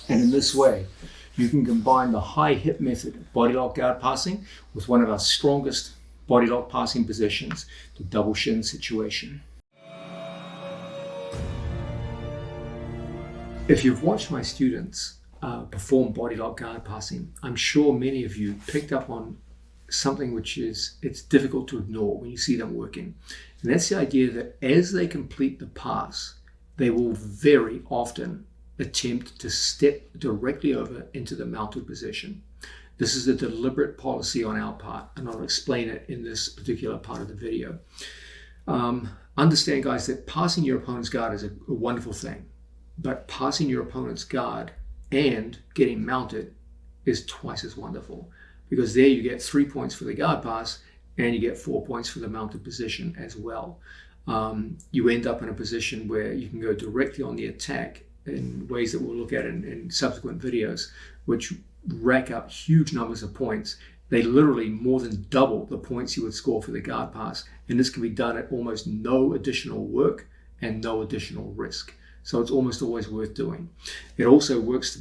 and in this way, you can combine the high hip method of body lock guard passing with one of our strongest body lock passing positions, the double shin situation. If you've watched my students perform body lock guard passing, I'm sure many of you picked up on something which is, it's difficult to ignore when you see them working. And that's the idea that as they complete the pass, they will very often attempt to step directly over into the mounted position. This is a deliberate policy on our part, and I'll explain it in this particular part of the video. Understand, guys, that passing your opponent's guard is a wonderful thing, but passing your opponent's guard and getting mounted is twice as wonderful, because there you get 3 points for the guard pass and you get 4 points for the mounted position as well. You end up in a position where you can go directly on the attack in ways that we'll look at in subsequent videos, which rack up huge numbers of points. They literally more than double the points you would score for the guard pass, and this can be done at almost no additional work and no additional risk. So it's almost always worth doing. It also works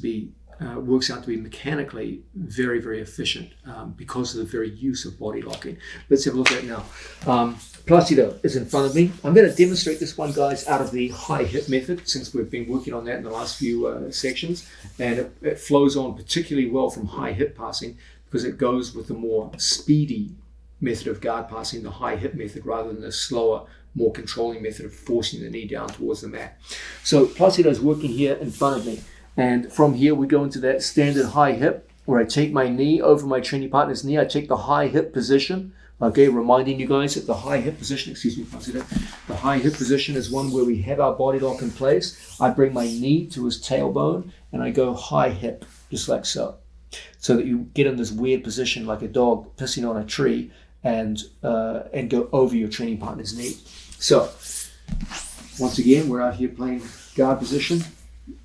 out to be mechanically very, very efficient because of the very use of body locking. Let's have a look at it now. Placido is in front of me. I'm going to demonstrate this one, guys, out of the high hip method, since we've been working on that in the last few sections, and it flows on particularly well from high hip passing because it goes with the more speedy method of guard passing, the high hip method, rather than the slower, more controlling method of forcing the knee down towards the mat. So Placido is working here in front of me. And from here, we go into that standard high hip, where I take my knee over my training partner's knee. I take the high hip position. Okay, reminding you guys that the high hip position, the high hip position is one where we have our body lock in place. I bring my knee to his tailbone and I go high hip, just like so. So that you get in this weird position like a dog pissing on a tree and go over your training partner's knee. So, once again, we're out here playing guard position.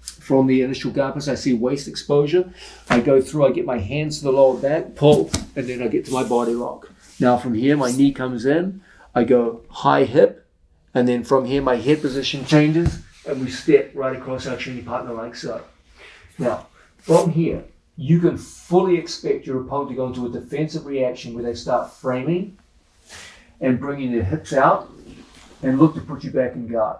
From the initial guard pass, I see waist exposure. I go through, I get my hands to the lower back, pull, and then I get to my body lock. Now from here, my knee comes in, I go high hip, and then from here, my head position changes, and we step right across our training partner like so. Now, from here, you can fully expect your opponent to go into a defensive reaction where they start framing and bringing their hips out and look to put you back in guard.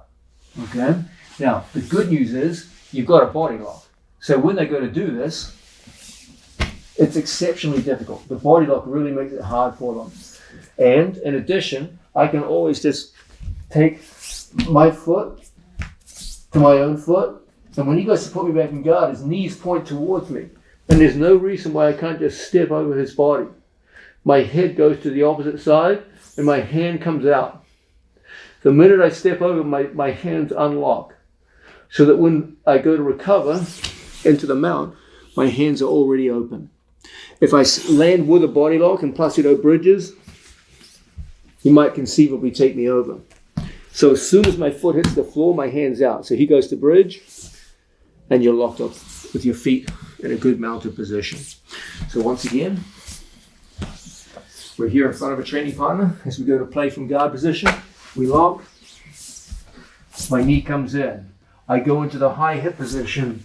Okay? Now, the good news is you've got a body lock. So when they go to do this, it's exceptionally difficult. The body lock really makes it hard for them. And in addition, I can always just take my foot to my own foot. And when he goes to put me back in guard, his knees point towards me. And there's no reason why I can't just step over his body. My head goes to the opposite side and my hand comes out. The minute I step over, my hands unlock. So that when I go to recover into the mount, my hands are already open. If I land with a body lock and Placido bridges, he might conceivably take me over. So as soon as my foot hits the floor, my hand's out. So he goes to bridge, and you're locked up with your feet in a good mounted position. So once again, we're here in front of a training partner. As we go to play from guard position, we lock. My knee comes in. I go into the high hip position,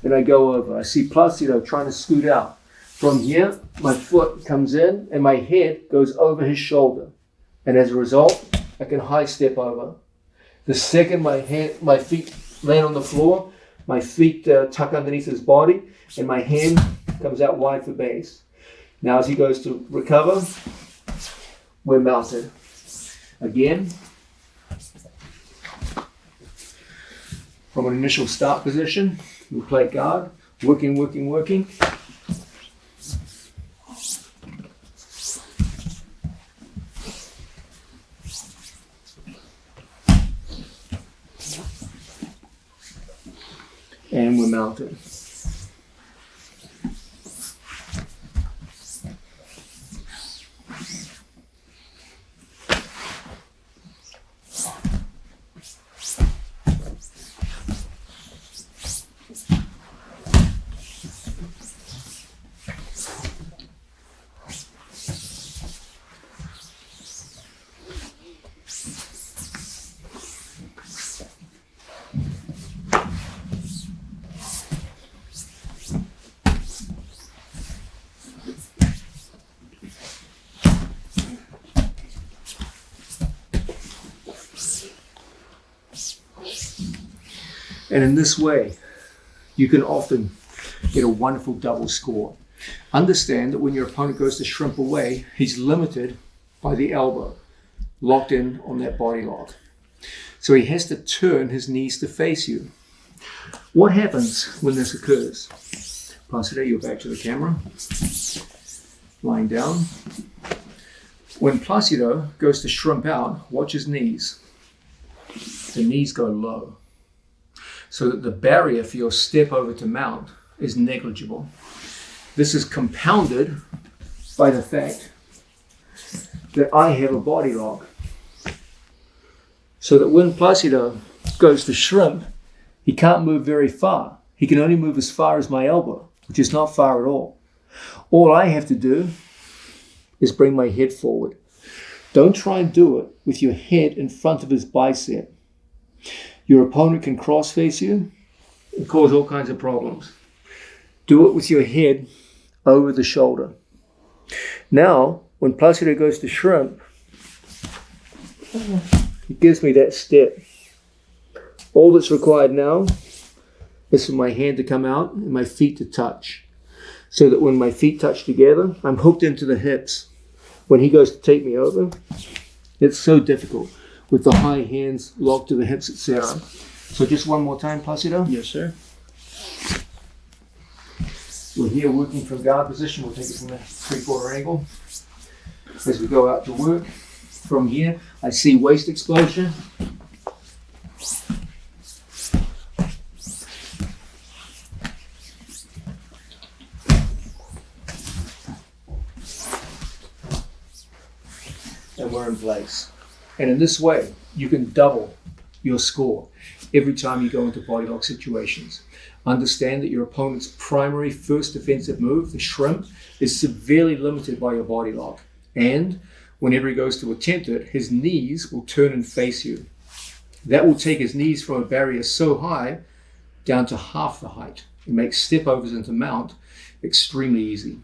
and I go over. I see Placido trying to scoot out. From here, my foot comes in, and my head goes over his shoulder. And as a result, I can high step over. The second my feet land on the floor, my feet tuck underneath his body, and my hand comes out wide for base. Now as he goes to recover, we're mounted. Again, from an initial start position, we play guard, working. And we're mounted. And in this way, you can often get a wonderful double score. Understand that when your opponent goes to shrimp away, he's limited by the elbow, locked in on that body lock. So he has to turn his knees to face you. What happens when this occurs? Placido, you're back to the camera. Lying down. When Placido goes to shrimp out, watch his knees. The knees go low, so that the barrier for your step over to mount is negligible. This is compounded by the fact that I have a body lock. So that when Placido goes to shrimp, he can't move very far. He can only move as far as my elbow, which is not far at all. All I have to do is bring my head forward. Don't try and do it with your head in front of his bicep. Your opponent can cross-face you and cause all kinds of problems. Do it with your head over the shoulder. Now, when Placido goes to shrimp, he gives me that step. All that's required now is for my hand to come out and my feet to touch. So that when my feet touch together, I'm hooked into the hips. when he goes to take me over, it's so difficult with the high hands locked to the hips, etc. So just one more time, Placido. Yes, sir. We're here working from guard position. We'll take it from a 3/4 angle. As we go out to work, from here, I see waist exposure. And we're in place. And in this way, you can double your score every time you go into body lock situations. Understand that your opponent's primary first defensive move, the shrimp, is severely limited by your body lock. And whenever he goes to attempt it, his knees will turn and face you. That will take his knees from a barrier so high down to half the height. It makes step overs into mount extremely easy.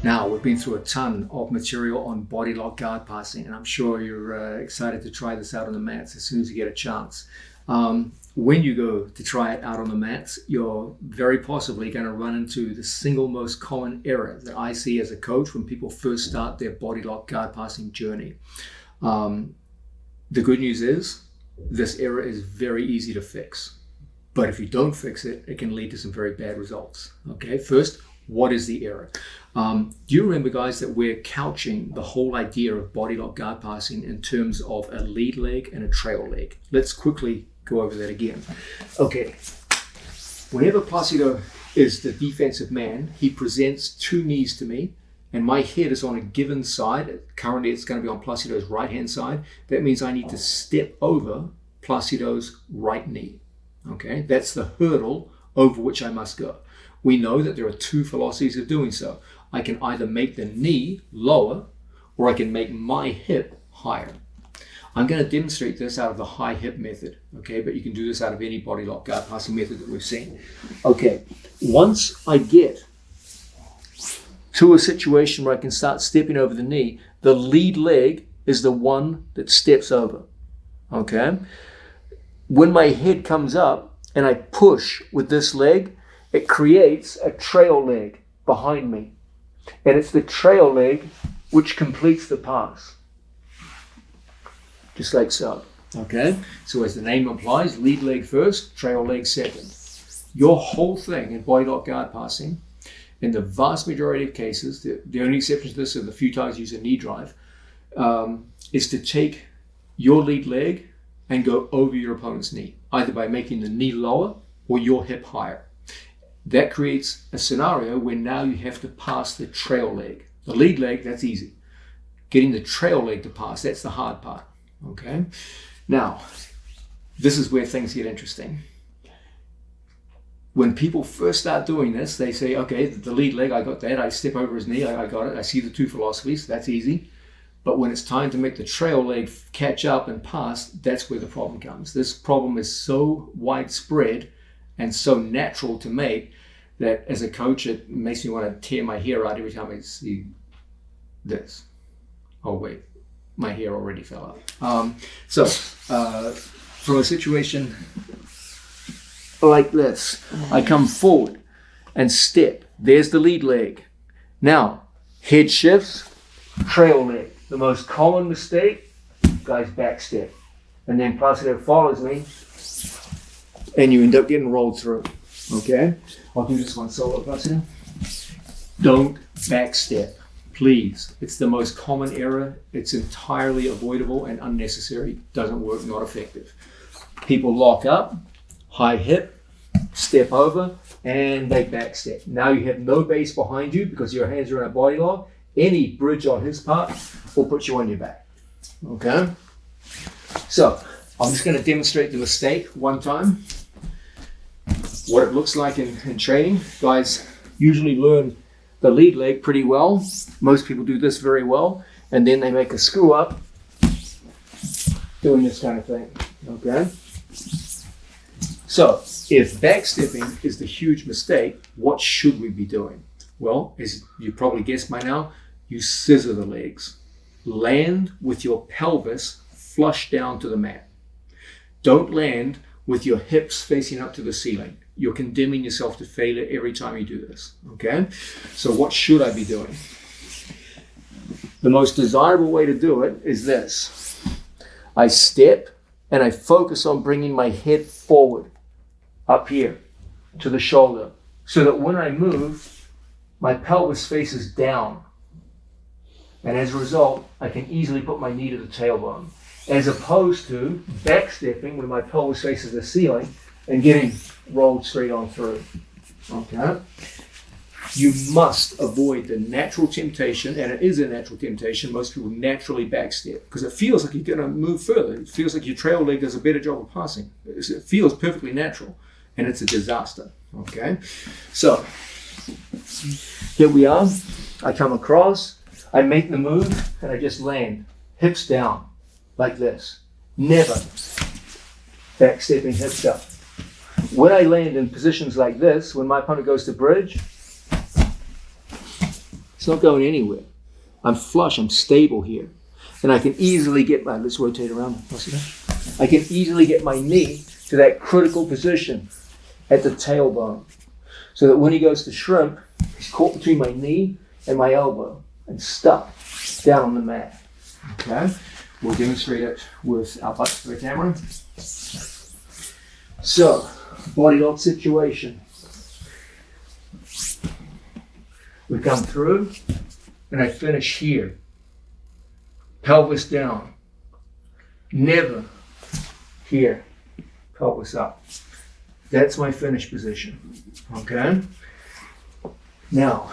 Now, we've been through a ton of material on body lock guard passing, and I'm sure you're excited to try this out on the mats as soon as you get a chance. When you go to try it out on the mats, you're very possibly going to run into the single most common error that I see as a coach when people first start their body lock guard passing journey. The good news is this error is very easy to fix, but if you don't fix it, it can lead to some very bad results. Okay, first, what is the error? Do you remember, guys, that we're couching the whole idea of body lock guard passing in terms of a lead leg and a trail leg? Let's quickly go over that again. Okay, whenever Placido is the defensive man, he presents two knees to me, and my head is on a given side. Currently, it's going to be on Placido's right-hand side. That means I need to step over Placido's right knee. Okay, that's the hurdle over which I must go. We know that there are two philosophies of doing so. I can either make the knee lower, or I can make my hip higher. I'm going to demonstrate this out of the high hip method, okay? But you can do this out of any body lock guard passing method that we've seen. Okay, once I get to a situation where I can start stepping over the knee, the lead leg is the one that steps over, okay? When my head comes up and I push with this leg, it creates a trail leg behind me. And it's the trail leg which completes the pass. Just like so. Okay? So as the name implies, lead leg first, trail leg second. Your whole thing in body lock guard passing, in the vast majority of cases, the only exception to this are the few times you use a knee drive, is to take your lead leg and go over your opponent's knee, either by making the knee lower or your hip higher. That creates a scenario where now you have to pass the trail leg. The lead leg, that's easy. Getting the trail leg to pass, that's the hard part. Okay? Now, this is where things get interesting. When people first start doing this, they say, okay, the lead leg, I got that. I step over his knee, I got it. I see the two philosophies, that's easy. But when it's time to make the trail leg catch up and pass, that's where the problem comes. This problem is so widespread and so natural to make that as a coach, it makes me want to tear my hair out every time I see this. Oh wait, my hair already fell out. From a situation like this, I come forward and step. There's the lead leg. Now, head shifts, trail leg. The most common mistake, guys back step. And then Placido follows me, and you end up getting rolled through. Okay? I'll do this one solo, Placido. Don't backstep, please. It's the most common error. It's entirely avoidable and unnecessary. Doesn't work, not effective. People lock up, high hip, step over, and they backstep. Now you have no base behind you because your hands are in a body lock. Any bridge on his part will put you on your back. Okay? So, I'm just going to demonstrate the mistake one time. What it looks like in training. Guys usually learn the lead leg pretty well. Most people do this very well. And then they make a screw up doing this kind of thing. Okay? So, if backstepping is the huge mistake, what should we be doing? Well, as you probably guessed by now, you scissor the legs. Land with your pelvis flush down to the mat. Don't land with your hips facing up to the ceiling. you're condemning yourself to failure every time you do this, okay? So what should I be doing? The most desirable way to do it is this. I step and I focus on bringing my head forward, up here, to the shoulder, so that when I move, my pelvis faces down. And as a result, I can easily put my knee to the tailbone, as opposed to backstepping when my pelvis faces the ceiling and getting rolled straight on through, okay? You must avoid the natural temptation, and it is a natural temptation. Most people naturally backstep because it feels like you're going to move further. It feels like your trail leg does a better job of passing. It feels perfectly natural, and it's a disaster, okay? So, here we are. I come across, I make the move, and I just land, hips down, like this. Never backstepping hips up. When I land in positions like this, when my opponent goes to bridge, it's not going anywhere. I'm flush, I'm stable here. And I can easily get my, let's rotate around. I can easily get my knee to that critical position at the tailbone. So that when he goes to shrimp, he's caught between my knee and my elbow and stuck down on the mat. Okay? We'll demonstrate it with our butts to the camera. So, body lock situation. We come through, and I finish here. Pelvis down. Never here. Pelvis up. That's my finish position. Okay? Now,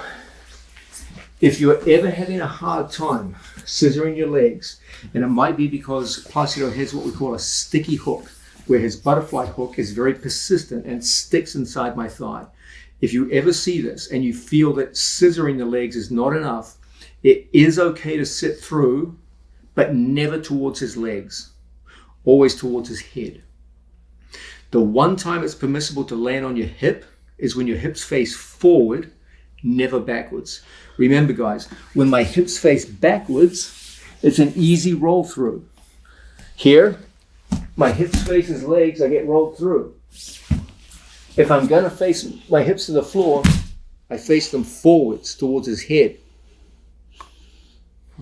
if you're ever having a hard time scissoring your legs, and it might be because Placido has what we call a sticky hook, where his butterfly hook is very persistent and sticks inside my thigh. If you ever see this and you feel that scissoring the legs is not enough, it is okay to sit through, but never towards his legs, always towards his head. The one time it's permissible to land on your hip is when your hips face forward, never backwards. Remember guys, when my hips face backwards, it's an easy roll through. Here, my hips face his legs, I get rolled through. If I'm gonna face my hips to the floor, I face them forwards towards his head.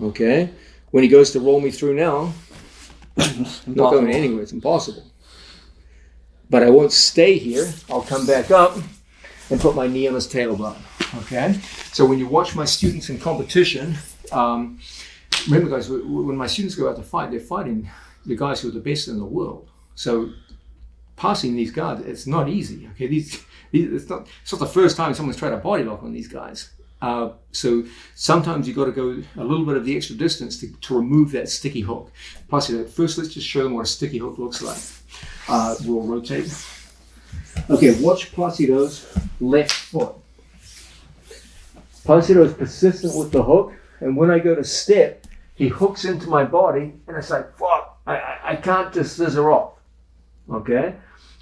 Okay? When he goes to roll me through now, not going anywhere, it's impossible. But I won't stay here, I'll come back up and put my knee on his tailbone. Okay? So when you watch my students in competition, remember guys, when my students go out to fight, they're fighting the guys who are the best in the world. So passing these guys, it's not easy. Okay, it's not the first time someone's tried a body lock on these guys. So sometimes you've got to go a little bit of the extra distance to remove that sticky hook. Plus, first let's just show them what a sticky hook looks like. We'll rotate. Okay, watch Placido's left foot. Placido is persistent with the hook, and when I go to step, he hooks into my body, and it's like, fuck, I can't just scissor off. Okay?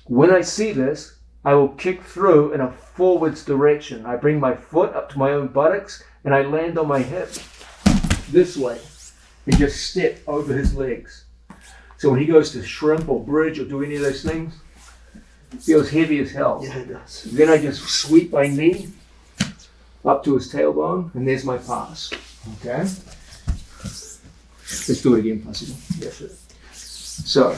When I see this, I will kick through in a forwards direction. I bring my foot up to my own buttocks, and I land on my hip this way, and just step over his legs. So when he goes to shrimp or bridge or do any of those things, it feels heavy as hell. Yeah, it does. Then I just sweep my knee up to his tailbone, and there's my pass. Okay? Let's do it again, Placido. Yes, sir. So,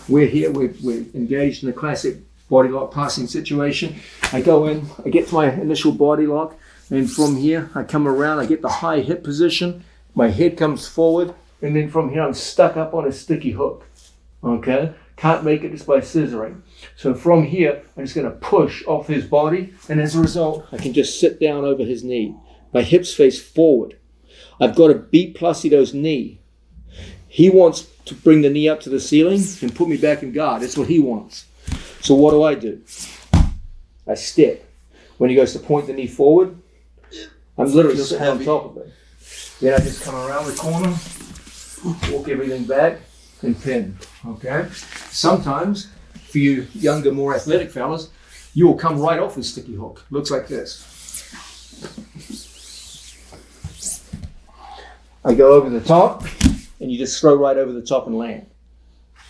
we're here, we're engaged in the classic body lock passing situation. I go in, I get to my initial body lock, and from here I come around, I get the high hip position, my head comes forward, and then from here I'm stuck up on a sticky hook. Okay? Can't make it just by scissoring. So from here, I'm just going to push off his body, and as a result, I can just sit down over his knee. My hips face forward. I've got to beat Placido's knee. He wants to bring the knee up to the ceiling and put me back in guard. That's what he wants. So what do? I step. When he goes to point the knee forward, I'm literally sitting on top of it. Then I just come around the corner, walk everything back, and pin. Okay? Sometimes, for you younger, more athletic fellas, you will come right off his sticky hook. Looks like this. I go over the top, and you just throw right over the top and land.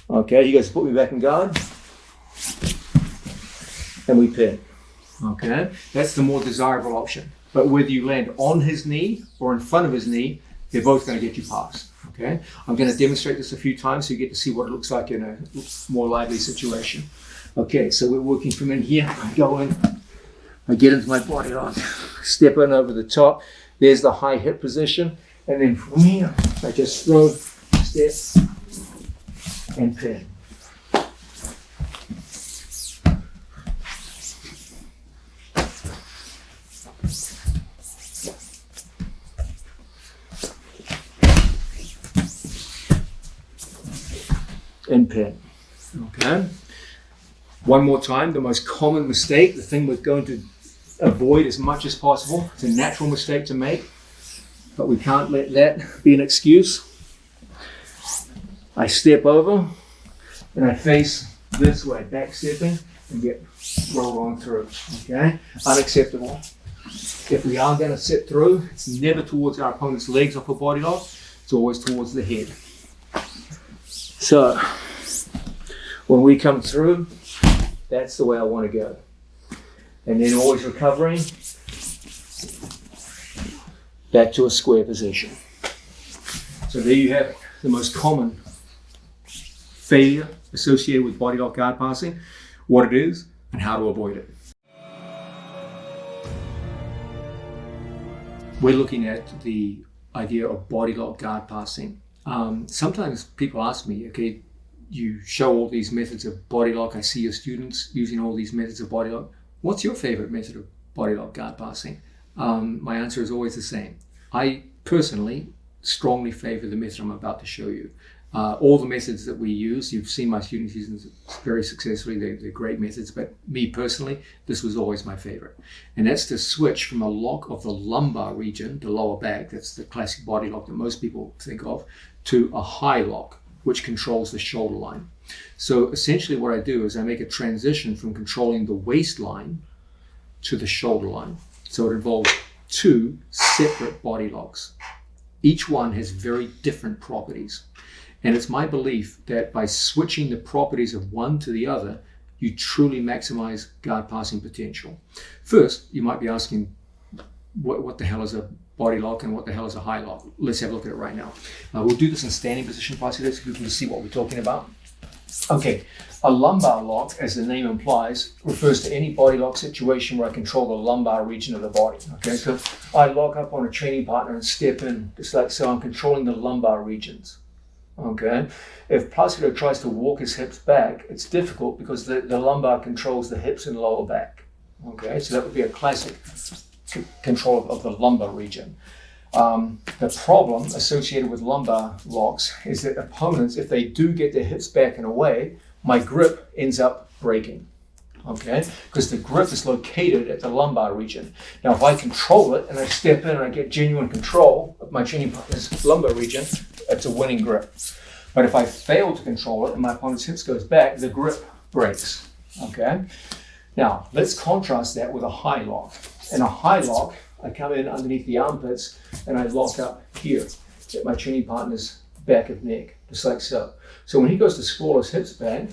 Okay, he goes to put me back in guard. and we pin. Okay, that's the more desirable option. But whether you land on his knee or in front of his knee, they're both going to get you past. Okay, I'm going to demonstrate this a few times so you get to see what it looks like in a more lively situation. Okay, so we're working from in here. I go in, I get into my body lock, step in over the top. There's the high hip position, and then from here, I just throw, step, and pin. And pin. Okay. One more time, the most common mistake, the thing we're going to avoid as much as possible. It's a natural mistake to make, but we can't let that be an excuse. I step over and I face this way, back stepping, and get rolled on through. Okay? Unacceptable. If we are going to sit through, it's never towards our opponent's legs off a body lock, it's always towards the head. So, when we come through, that's the way I want to go. And then always recovering back to a square position. So there you have it, the most common failure associated with body lock guard passing, what it is, and how to avoid it. We're looking at the idea of body lock guard passing. Sometimes people ask me, okay, you show all these methods of body lock. I see your students using all these methods of body lock. What's your favorite method of body lock guard passing? My answer is always the same. I personally strongly favor the method I'm about to show you. All the methods that we use, you've seen my students using them very successfully. They're great methods, but me personally, this was always my favorite. And that's to switch from a lock of the lumbar region, the lower back, that's the classic body lock that most people think of, to a high lock, which controls the shoulder line. So essentially what I do is I make a transition from controlling the waistline to the shoulder line. So it involves two separate body locks. Each one has very different properties. And it's my belief that by switching the properties of one to the other, you truly maximize guard passing potential. First, you might be asking, what the hell is a body lock and what the hell is a high lock? Let's have a look at it right now. We'll do this in standing position, so people can see what we're talking about. Okay, a lumbar lock, as the name implies, refers to any body lock situation where I control the lumbar region of the body. Okay, so I lock up on a training partner and step in, just like so. I'm controlling the lumbar regions. Okay, if Placido tries to walk his hips back, it's difficult because the lumbar controls the hips and lower back. Okay, so that would be a classic control of the lumbar region. The problem associated with lumbar locks is that opponents, if they do get their hips back and away, my grip ends up breaking. Okay, because the grip is located at the lumbar region. Now, if I control it and I step in and I get genuine control of my training partner's lumbar region, it's a winning grip. But if I fail to control it and my opponent's hips goes back, the grip breaks. Okay. Now, let's contrast that with a high lock. In a high lock, I come in underneath the armpits and I lock up here at my training partner's back of neck, just like so. So when he goes to sprawl his hips back,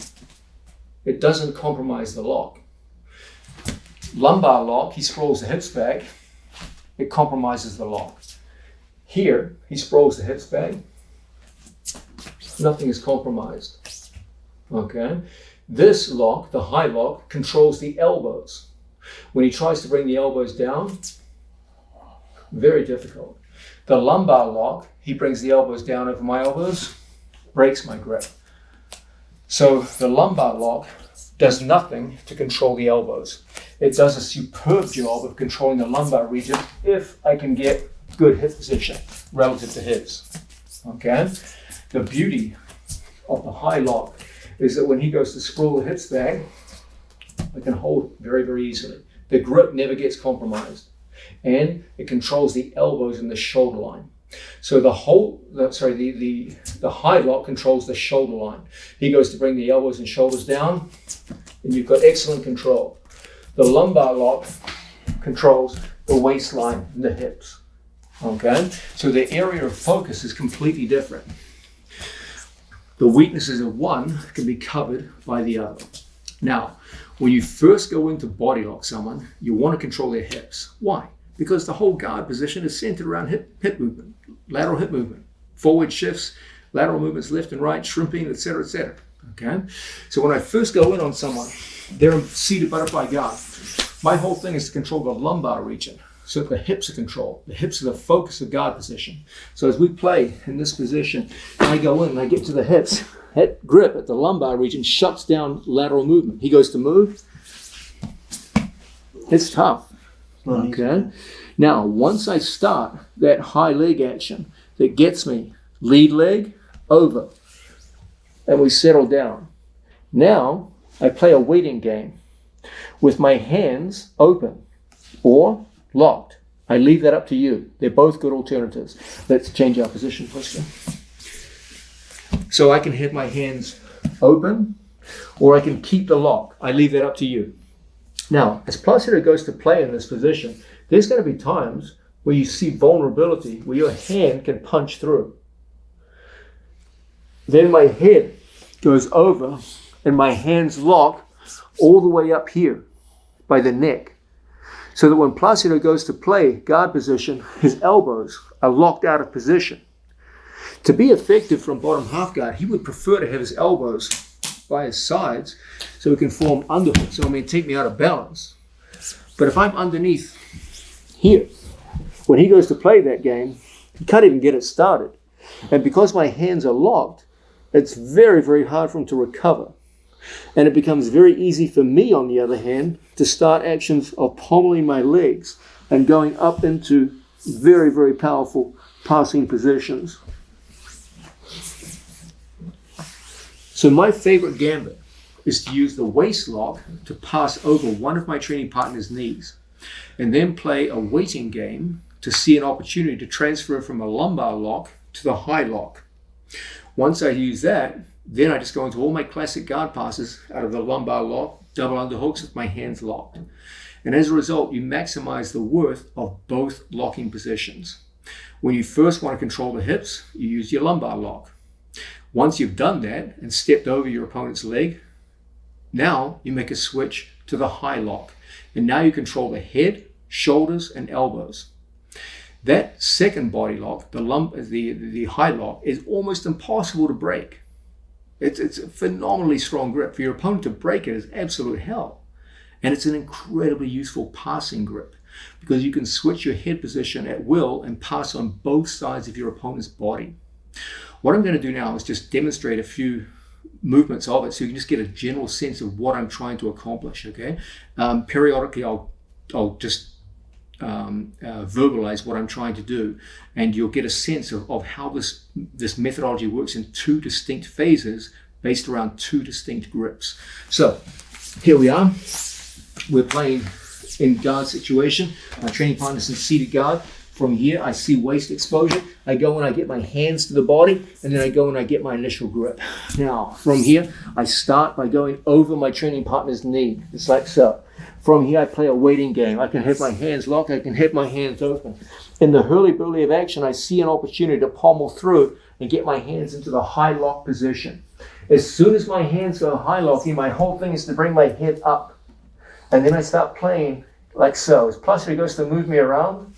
it doesn't compromise the lock. Lumbar lock, he sprawls the hips back, it compromises the lock. Here, he sprawls the hips back, nothing is compromised. Okay? This lock, the high lock, controls the elbows. When he tries to bring the elbows down, very difficult. The lumbar lock, he brings the elbows down over my elbows, breaks my grip. So the lumbar lock does nothing to control the elbows. It does a superb job of controlling the lumbar region if I can get good hip position relative to his. Okay? The beauty of the high lock is that when he goes to sprawl the hips back, I can hold very, very easily. The grip never gets compromised, and it controls the elbows and the shoulder line. So the high lock controls the shoulder line. He goes to bring the elbows and shoulders down, and you've got excellent control. The lumbar lock controls the waistline and the hips. Okay, so the area of focus is completely different. The weaknesses of one can be covered by the other. Now, When you first go into body lock someone, you want to control their hips. Why? Because the whole guard position is centered around hip movement, lateral hip movement, forward shifts, lateral movements left and right, shrimping, etc., etc. Okay? So when I first go in on someone, they're in seated butterfly guard. My whole thing is to control the lumbar region so that the hips are controlled. The hips are the focus of guard position. So as we play in this position, I go in and I get to the hips. That grip at the lumbar region shuts down lateral movement. He goes to move. It's tough. Okay? Now, once I start that high leg action that gets me lead leg over, and we settle down. Now, I play a waiting game with my hands open or locked. I leave that up to you. They're both good alternatives. Let's change our position, please. So I can have my hands open or I can keep the lock. I leave that up to you. Now, as Placido goes to play in this position, there's going to be times where you see vulnerability, where your hand can punch through. Then my head goes over and my hands lock all the way up here by the neck. So that when Placido goes to play guard position, his elbows are locked out of position. To be effective from bottom half guard, he would prefer to have his elbows by his sides so he can form underhook, so take me out of balance. But if I'm underneath here, when he goes to play that game, he can't even get it started. And because my hands are locked, it's very, very hard for him to recover. And it becomes very easy for me, on the other hand, to start actions of pommeling my legs and going up into very, very powerful passing positions. So my favorite gambit is to use the waist lock to pass over one of my training partner's knees and then play a waiting game to see an opportunity to transfer from a lumbar lock to the high lock. Once I use that, then I just go into all my classic guard passes out of the lumbar lock, double underhooks with my hands locked. And as a result, you maximize the worth of both locking positions. When you first want to control the hips, you use your lumbar lock. Once you've done that and stepped over your opponent's leg, now you make a switch to the high lock. And now you control the head, shoulders, and elbows. That second body lock, the high lock, is almost impossible to break. It's a phenomenally strong grip. For your opponent to break it is absolute hell. And it's an incredibly useful passing grip because you can switch your head position at will and pass on both sides of your opponent's body. What I'm going to do now is just demonstrate a few movements of it so you can just get a general sense of what I'm trying to accomplish, okay? Periodically, I'll just verbalize what I'm trying to do, and you'll get a sense of how this methodology works in two distinct phases based around two distinct grips. So here we are. We're playing in guard situation. My training partner's in seated guard. From here, I see waist exposure. I go and I get my hands to the body, and then I go and I get my initial grip. Now, from here, I start by going over my training partner's knee, just like so. From here, I play a waiting game. I can have my hands locked. I can have my hands open. In the hurly-burly of action, I see an opportunity to pommel through and get my hands into the high lock position. As soon as my hands go high locking, my whole thing is to bring my head up. And then I start playing like so. As Placido goes to move me around,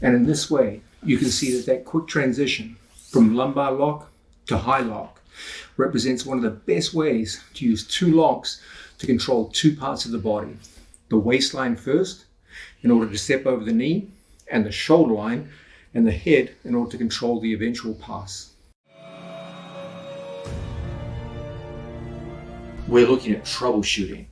And in this way, you can see that quick transition from lumbar lock to high lock represents one of the best ways to use two locks to control two parts of the body. The waistline first, in order to step over the knee, and the shoulder line and the head in order to control the eventual pass. We're looking at troubleshooting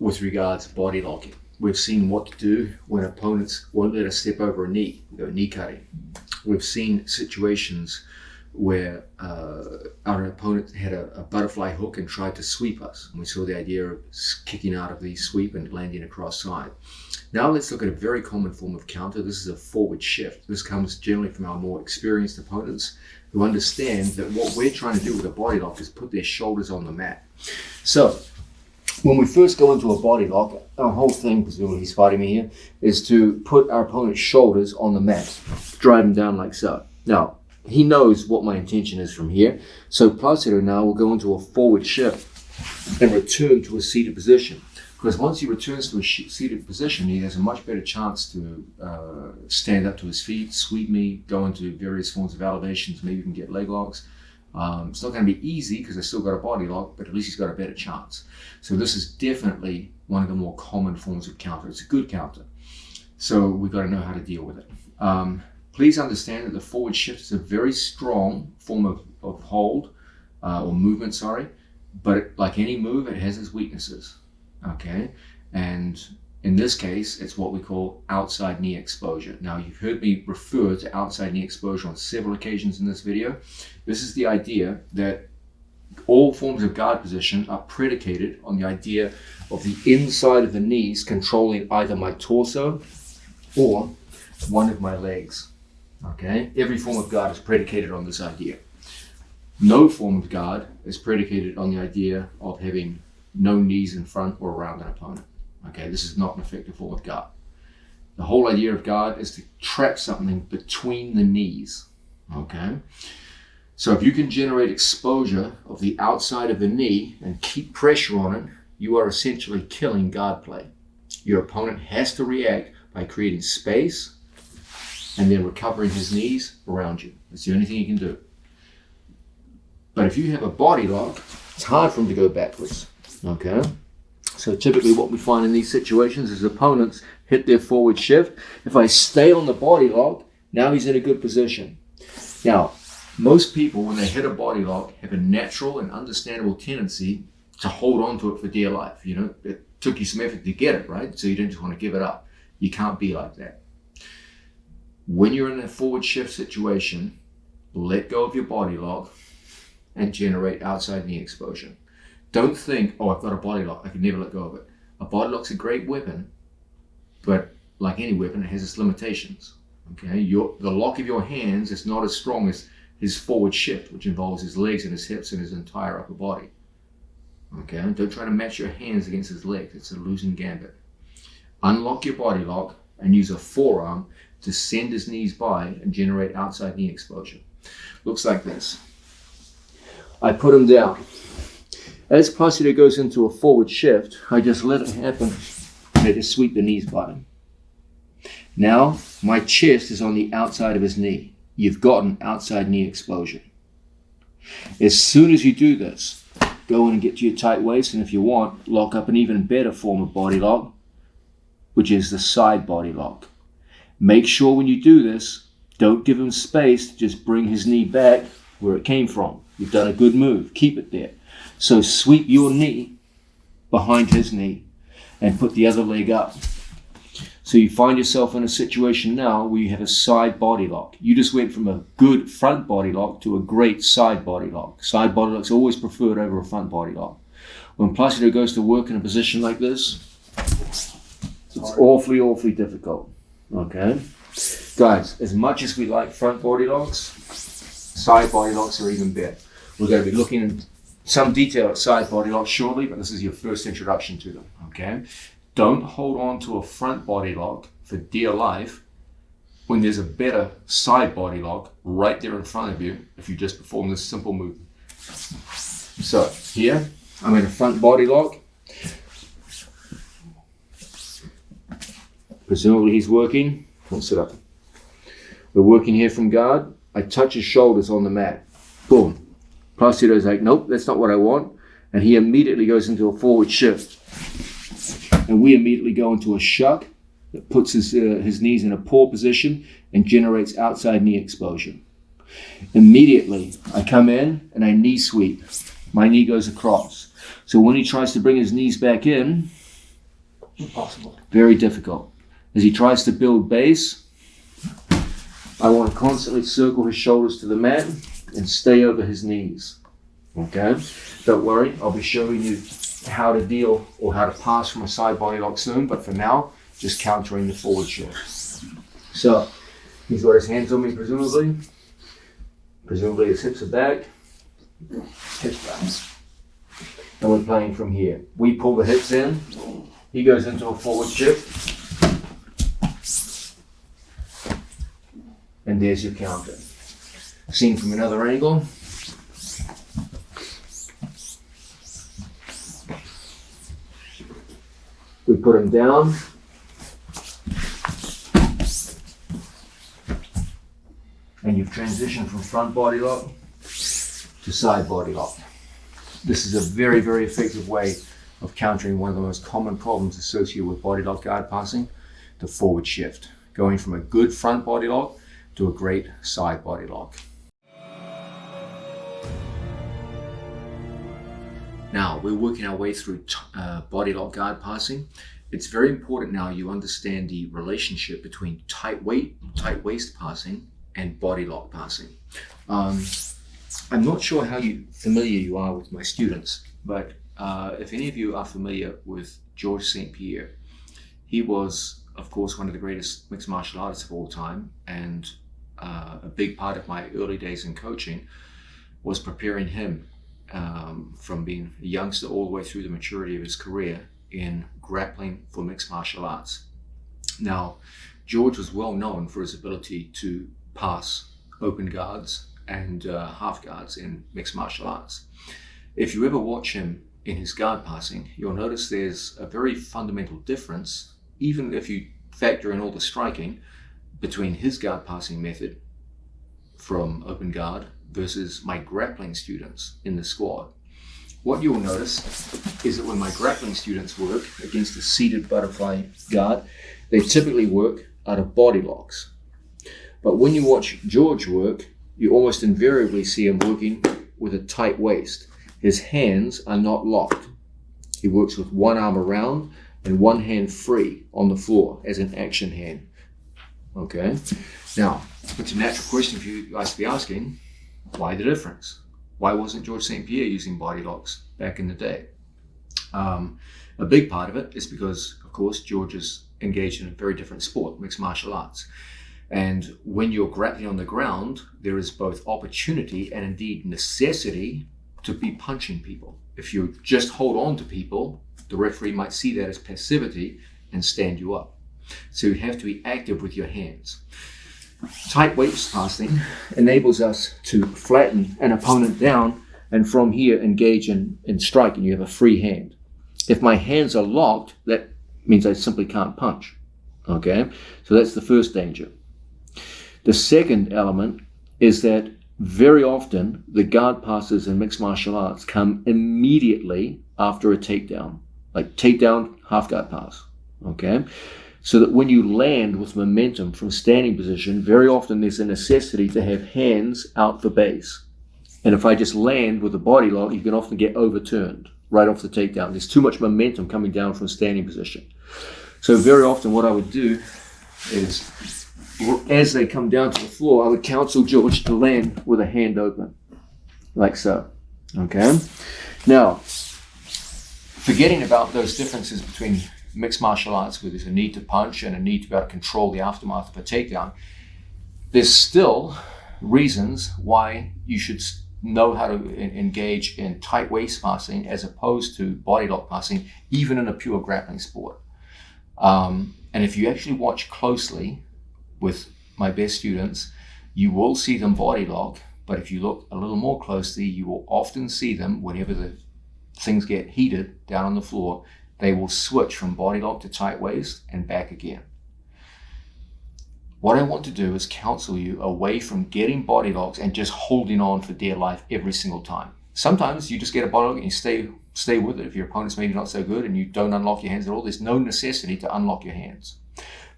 with regards to body locking. We've seen what to do when opponents won't let us step over a knee, knee cutting. We've seen situations where our opponent had a butterfly hook and tried to sweep us. And we saw the idea of kicking out of the sweep and landing across side. Now let's look at a very common form of counter. This is a forward shift. This comes generally from our more experienced opponents who understand that what we're trying to do with a body lock is put their shoulders on the mat. So when we first go into a body lock, our whole thing, presumably he's fighting me here, is to put our opponent's shoulders on the mat, drive him down like so. Now, he knows what my intention is from here. So Placido now will go into a forward shift and return to a seated position. Because once he returns to a seated position, he has a much better chance to stand up to his feet, sweep me, go into various forms of elevations, maybe even get leg locks. It's not going to be easy because I still got a body lock, but at least he's got a better chance. So this is definitely one of the more common forms of counter. It's a good counter. So we've got to know how to deal with it. Please understand that the forward shift is a very strong form of hold or movement, sorry. But like any move, it has its weaknesses. Okay, and in this case, it's what we call outside knee exposure. Now, you've heard me refer to outside knee exposure on several occasions in this video. This is the idea that all forms of guard position are predicated on the idea of the inside of the knees controlling either my torso or one of my legs. Okay, every form of guard is predicated on this idea. No form of guard is predicated on the idea of having no knees in front or around an opponent. Okay, this is not an effective form of guard. The whole idea of guard is to trap something between the knees. Okay, so if you can generate exposure of the outside of the knee and keep pressure on it, you are essentially killing guard play. Your opponent has to react by creating space and then recovering his knees around you. That's the only thing you can do. But if you have a body lock, it's hard for him to go backwards. Okay, so typically what we find in these situations is opponents hit their forward shift. If I stay on the body lock, now he's in a good position. Now, most people, when they hit a body lock, have a natural and understandable tendency to hold on to it for dear life. You know, it took you some effort to get it, right? So you don't just want to give it up. You can't be like that. When you're in a forward shift situation, let go of your body lock and generate outside knee exposure. Don't think, oh, I've got a body lock, I can never let go of it. A body lock's a great weapon, but like any weapon, it has its limitations. Okay, the lock of your hands is not as strong as his forward shift, which involves his legs and his hips and his entire upper body. Okay, don't try to match your hands against his legs. It's a losing gambit. Unlock your body lock and use a forearm to send his knees by and generate outside knee exposure. Looks like this. I put him down. As Placido goes into a forward shift, I just let it happen. I just sweep the knees by him. Now, my chest is on the outside of his knee. You've gotten outside knee exposure. As soon as you do this, go in and get to your tight waist, and if you want, lock up an even better form of body lock, which is the side body lock. Make sure when you do this, don't give him space to just bring his knee back where it came from. You've done a good move. Keep it there. So sweep your knee behind his knee and put the other leg up. So you find yourself in a situation now where you have a side body lock. You just went from a good front body lock to a great side body lock. Side body lock's always preferred over a front body lock. When Placido goes to work in a position like this, it's awfully, awfully difficult. Okay? Guys, as much as we like front body locks, side body locks are even better. We're going to be looking in some detail at side body locks shortly, but this is your first introduction to them. Okay? Don't hold on to a front body lock for dear life when there's a better side body lock right there in front of you if you just perform this simple move. So here, I'm in a front body lock. Presumably he's working. Don't sit up. We're working here from guard. I touch his shoulders on the mat. Boom. Placido's like, nope, that's not what I want. And he immediately goes into a forward shift. And we immediately go into a shuck that puts his knees in a poor position and generates outside knee exposure. Immediately, I come in and I knee sweep. My knee goes across. So when he tries to bring his knees back in, Impossible. very difficult. As he tries to build base, I want to constantly circle his shoulders to the mat and stay over his knees. Okay? Don't worry, I'll be showing you how to deal or how to pass from a side body lock soon, but for now, just countering the forward shift. So, he's got his hands on me, presumably. Presumably his hips are back. Hips back. And we're playing from here. We pull the hips in. He goes into a forward shift. And there's your counter. Seen from another angle. We put him down. And you've transitioned from front body lock to side body lock. This is a very, very effective way of countering one of the most common problems associated with body lock guard passing, the forward shift. Going from a good front body lock to a great side body lock. Now, we're working our way through body lock guard passing. It's very important now you understand the relationship between tight waist passing and body lock passing. I'm not sure how familiar you are with my students, but if any of you are familiar with George St. Pierre, he was, of course, one of the greatest mixed martial artists of all time, and a big part of my early days in coaching was preparing him from being a youngster all the way through the maturity of his career in grappling for mixed martial arts. Now, George was well known for his ability to pass open guards and half guards in mixed martial arts. If you ever watch him in his guard passing, you'll notice there's a very fundamental difference, even if you factor in all the striking, between his guard passing method from open guard versus my grappling students in the squad. What you'll notice is that when my grappling students work against a seated butterfly guard, They typically work out of body locks. But when you watch George work, you almost invariably see him working with a tight waist. His hands are not locked. He works with one arm around and one hand free on the floor as an action hand. Okay? Now, it's a natural question for you guys to be asking, why the difference? Why wasn't George St. Pierre using body locks back in the day? A big part of it is because, of course, George is engaged in a very different sport, mixed martial arts. And when you're grappling on the ground, there is both opportunity and indeed necessity to be punching people. If you just hold on to people, the referee might see that as passivity and stand you up. So you have to be active with your hands. Tight waist passing enables us to flatten an opponent down and from here engage in strike, and you have a free hand. If my hands are locked, that means I simply can't punch. Okay, so that's the first danger. The second element is that very often the guard passes in mixed martial arts come immediately after a takedown, like takedown, half guard pass. Okay, so that when you land with momentum from standing position, very often there's a necessity to have hands out for base. And if I just land with a body lock, you can often get overturned right off the takedown. There's too much momentum coming down from standing position. So very often what I would do is, as they come down to the floor, I would counsel George to land with a hand open, like so. Okay? Now, forgetting about those differences between mixed martial arts, where there's a need to punch and a need to be able to control the aftermath of a takedown, there's still reasons why you should know how to engage in tight waist passing as opposed to body lock passing, even in a pure grappling sport. And if you actually watch closely with my best students, you will see them body lock, but if you look a little more closely, you will often see them, whenever the things get heated down on the floor, they will switch from body lock to tight waist and back again. What I want to do is counsel you away from getting body locks and just holding on for dear life every single time. Sometimes you just get a body lock and you stay with it. If your opponent's maybe not so good and you don't unlock your hands at all, there's no necessity to unlock your hands.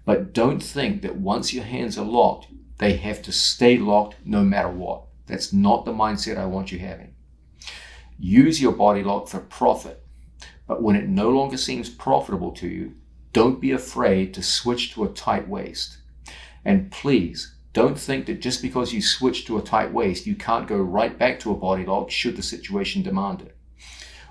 But don't think that once your hands are locked, they have to stay locked no matter what. That's not the mindset I want you having. Use your body lock for profit, but when it no longer seems profitable to you, don't be afraid to switch to a tight waist. And please, don't think that just because you switch to a tight waist, you can't go right back to a body lock should the situation demand it.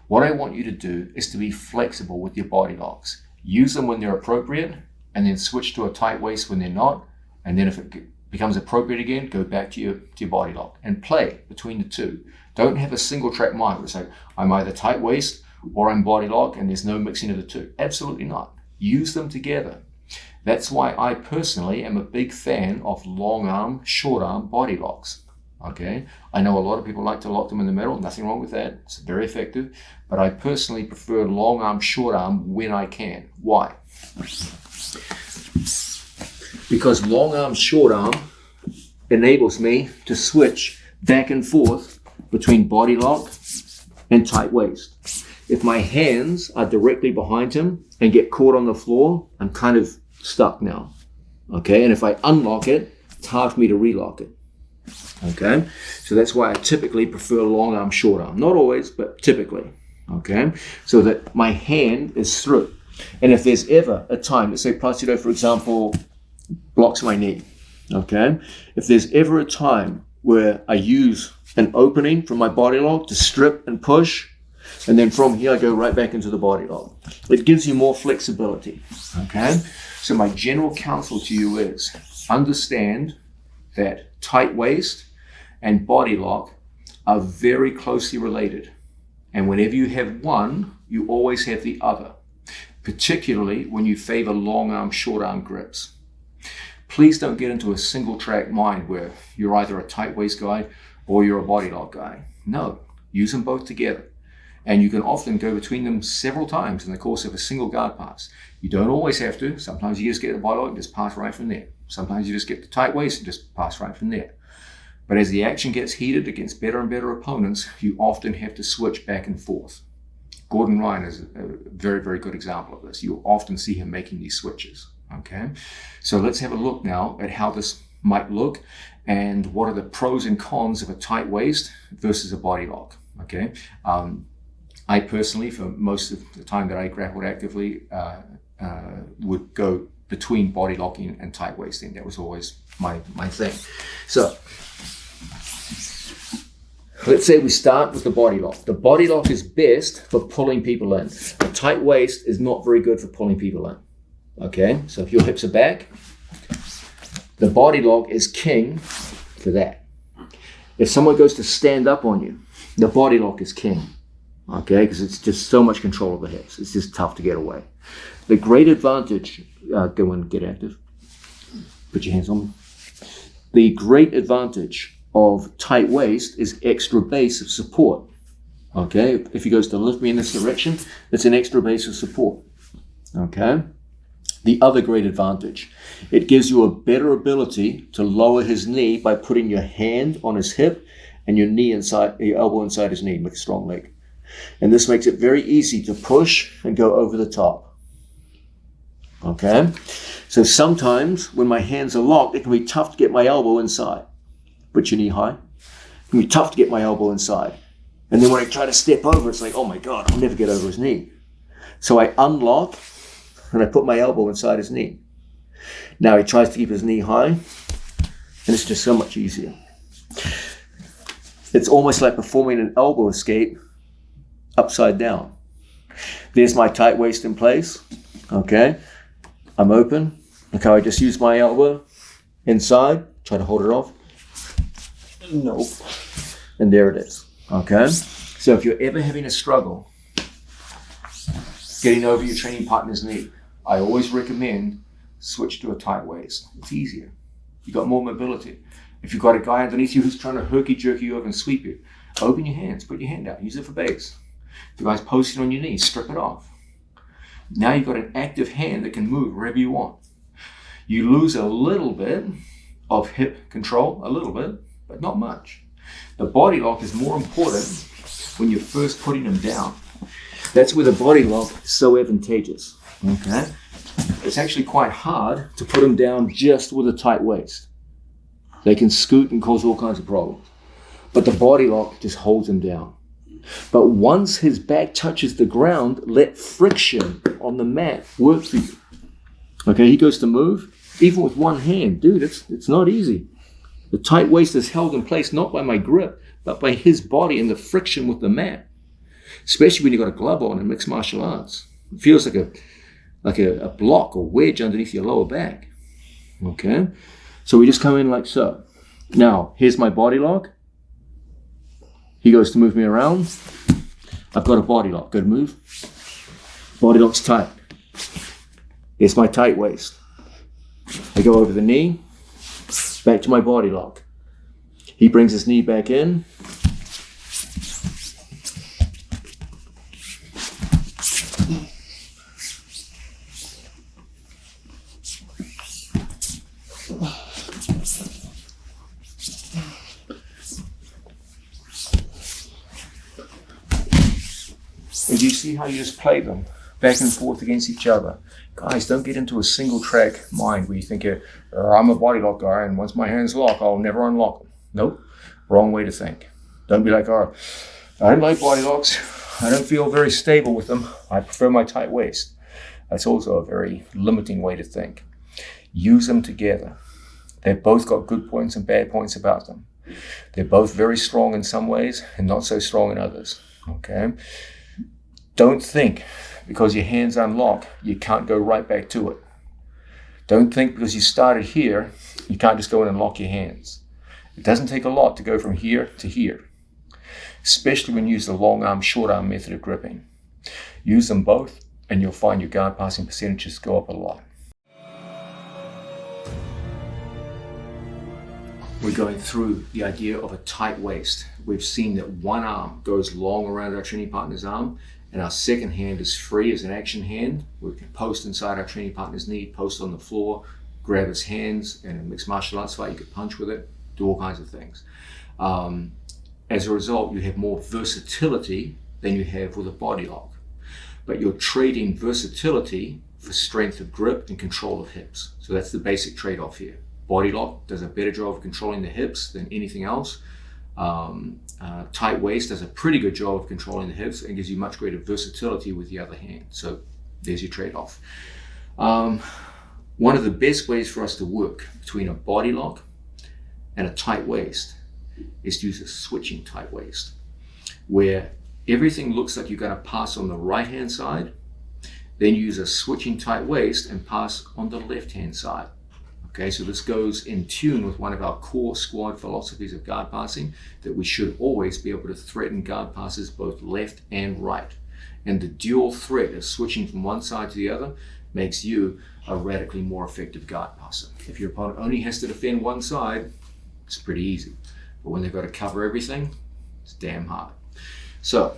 What I want you to do is to be flexible with your body locks. Use them when they're appropriate, and then switch to a tight waist when they're not. And then if it becomes appropriate again, go back to your body lock and play between the two. Don't have a single track mind where it's like, I'm either tight waist or I'm body lock and there's no mixing of the two. Absolutely not. Use them together. That's why I personally am a big fan of long arm, short arm body locks. Okay, I know a lot of people like to lock them in the middle. Nothing wrong with that. It's very effective. But I personally prefer long arm, short arm when I can. Why? Because long arm, short arm enables me to switch back and forth between body lock and tight waist. If my hands are directly behind him and get caught on the floor, I'm kind of stuck now. Okay, and if I unlock it, it's hard for me to relock it. Okay, so that's why I typically prefer long arm, short arm. Not always, but typically. Okay, so that my hand is through. And if there's ever a time, let's say Placido, for example, blocks my knee. Okay, if there's ever a time where I use an opening from my body lock to strip and push, and then from here I go right back into the body lock. It gives you more flexibility. Okay, so my general counsel to you is understand that tight waist and body lock are very closely related. And whenever you have one, you always have the other, particularly when you favor long arm, short arm grips. Please don't get into a single track mind where you're either a tight waist guy or you're a body lock guy. No, use them both together. And you can often go between them several times in the course of a single guard pass. You don't always have to. Sometimes you just get the body lock and just pass right from there. Sometimes you just get the tight waist and just pass right from there. But as the action gets heated against better and better opponents, you often have to switch back and forth. Gordon Ryan is a very, very good example of this. You'll often see him making these switches. Okay, so let's have a look now at how this might look and what are the pros and cons of a tight waist versus a body lock. Okay, I personally, for most of the time that I grappled actively, would go between body locking and tight waisting. That was always my thing. So let's say we start with the body lock. The body lock is best for pulling people in. A tight waist is not very good for pulling people in. Okay, so if your hips are back, the body lock is king for that. If someone goes to stand up on you, the body lock is king. Okay, because it's just so much control of the hips. It's just tough to get away. The great advantage, go and get active. Put your hands on me. The great advantage of tight waist is extra base of support. Okay, if he goes to lift me in this direction, it's an extra base of support. Okay, the other great advantage, it gives you a better ability to lower his knee by putting your hand on his hip and your knee inside, your elbow inside his knee, make a strong leg. And this makes it very easy to push and go over the top. Okay, so sometimes when my hands are locked, it can be tough to get my elbow inside. Put your knee high. It can be tough to get my elbow inside. And then when I try to step over, it's like, oh my God, I'll never get over his knee. So I unlock and I put my elbow inside his knee. Now he tries to keep his knee high, and it's just so much easier. It's almost like performing an elbow escape upside down. There's my tight waist in place. Okay, I'm open. Look how I just used my elbow inside. Try to hold it off. Nope. And there it is. Okay, so if you're ever having a struggle getting over your training partner's knee, I always recommend switch to a tight waist. It's easier. You got more mobility. If you've got a guy underneath you who's trying to herky-jerky you over and sweep you, open your hands, put your hand out, use it for base. If the guy's posting on your knee, strip it off. Now you've got an active hand that can move wherever you want. You lose a little bit of hip control, a little bit, but not much. The body lock is more important when you're first putting them down. That's where the body lock is so advantageous. Okay, it's actually quite hard to put them down just with a tight waist. They can scoot and cause all kinds of problems. But the body lock just holds him down. But once his back touches the ground, let friction on the mat work for you. Okay, he goes to move, even with one hand. Dude, it's not easy. The tight waist is held in place not by my grip, but by his body and the friction with the mat. Especially when you've got a glove on in mixed martial arts. It feels like a block or wedge underneath your lower back. Okay, so we just come in like so. Now, here's my body lock. He goes to move me around. I've got a body lock. Good move. Body lock's tight. Here's my tight waist. I go over the knee, back to my body lock. He brings his knee back in. And you see how you just play them back and forth against each other. Guys, don't get into a single track mind where you think, I'm a body lock guy and once my hands lock, I'll never unlock them. Nope, wrong way to think. Don't be like, I don't like body locks. I don't feel very stable with them. I prefer my tight waist. That's also a very limiting way to think. Use them together. They've both got good points and bad points about them. They're both very strong in some ways and not so strong in others. Okay? Don't think because your hands unlock, you can't go right back to it. Don't think because you started here, you can't just go in and lock your hands. It doesn't take a lot to go from here to here, especially when you use the long arm, short arm method of gripping. Use them both and you'll find your guard passing percentages go up a lot. We're going through the idea of a tight waist. We've seen that one arm goes long around our training partner's arm and our second hand is free as an action hand. We can post inside our training partner's knee, post on the floor, grab his hands, and in a mixed martial arts fight, you could punch with it, do all kinds of things. As a result, you have more versatility than you have with a body lock. But you're trading versatility for strength of grip and control of hips. So that's the basic trade-off here. Body lock does a better job of controlling the hips than anything else. Tight waist does a pretty good job of controlling the hips and gives you much greater versatility with the other hand. So there's your trade-off. One of the best ways for us to work between a body lock and a tight waist is to use a switching tight waist, where everything looks like you're going to pass on the right hand side, then use a switching tight waist and pass on the left hand side. Okay, so this goes in tune with one of our core squad philosophies of guard passing, that we should always be able to threaten guard passes both left and right. And the dual threat of switching from one side to the other makes you a radically more effective guard passer. If your opponent only has to defend one side, it's pretty easy. But when they've got to cover everything, it's damn hard. So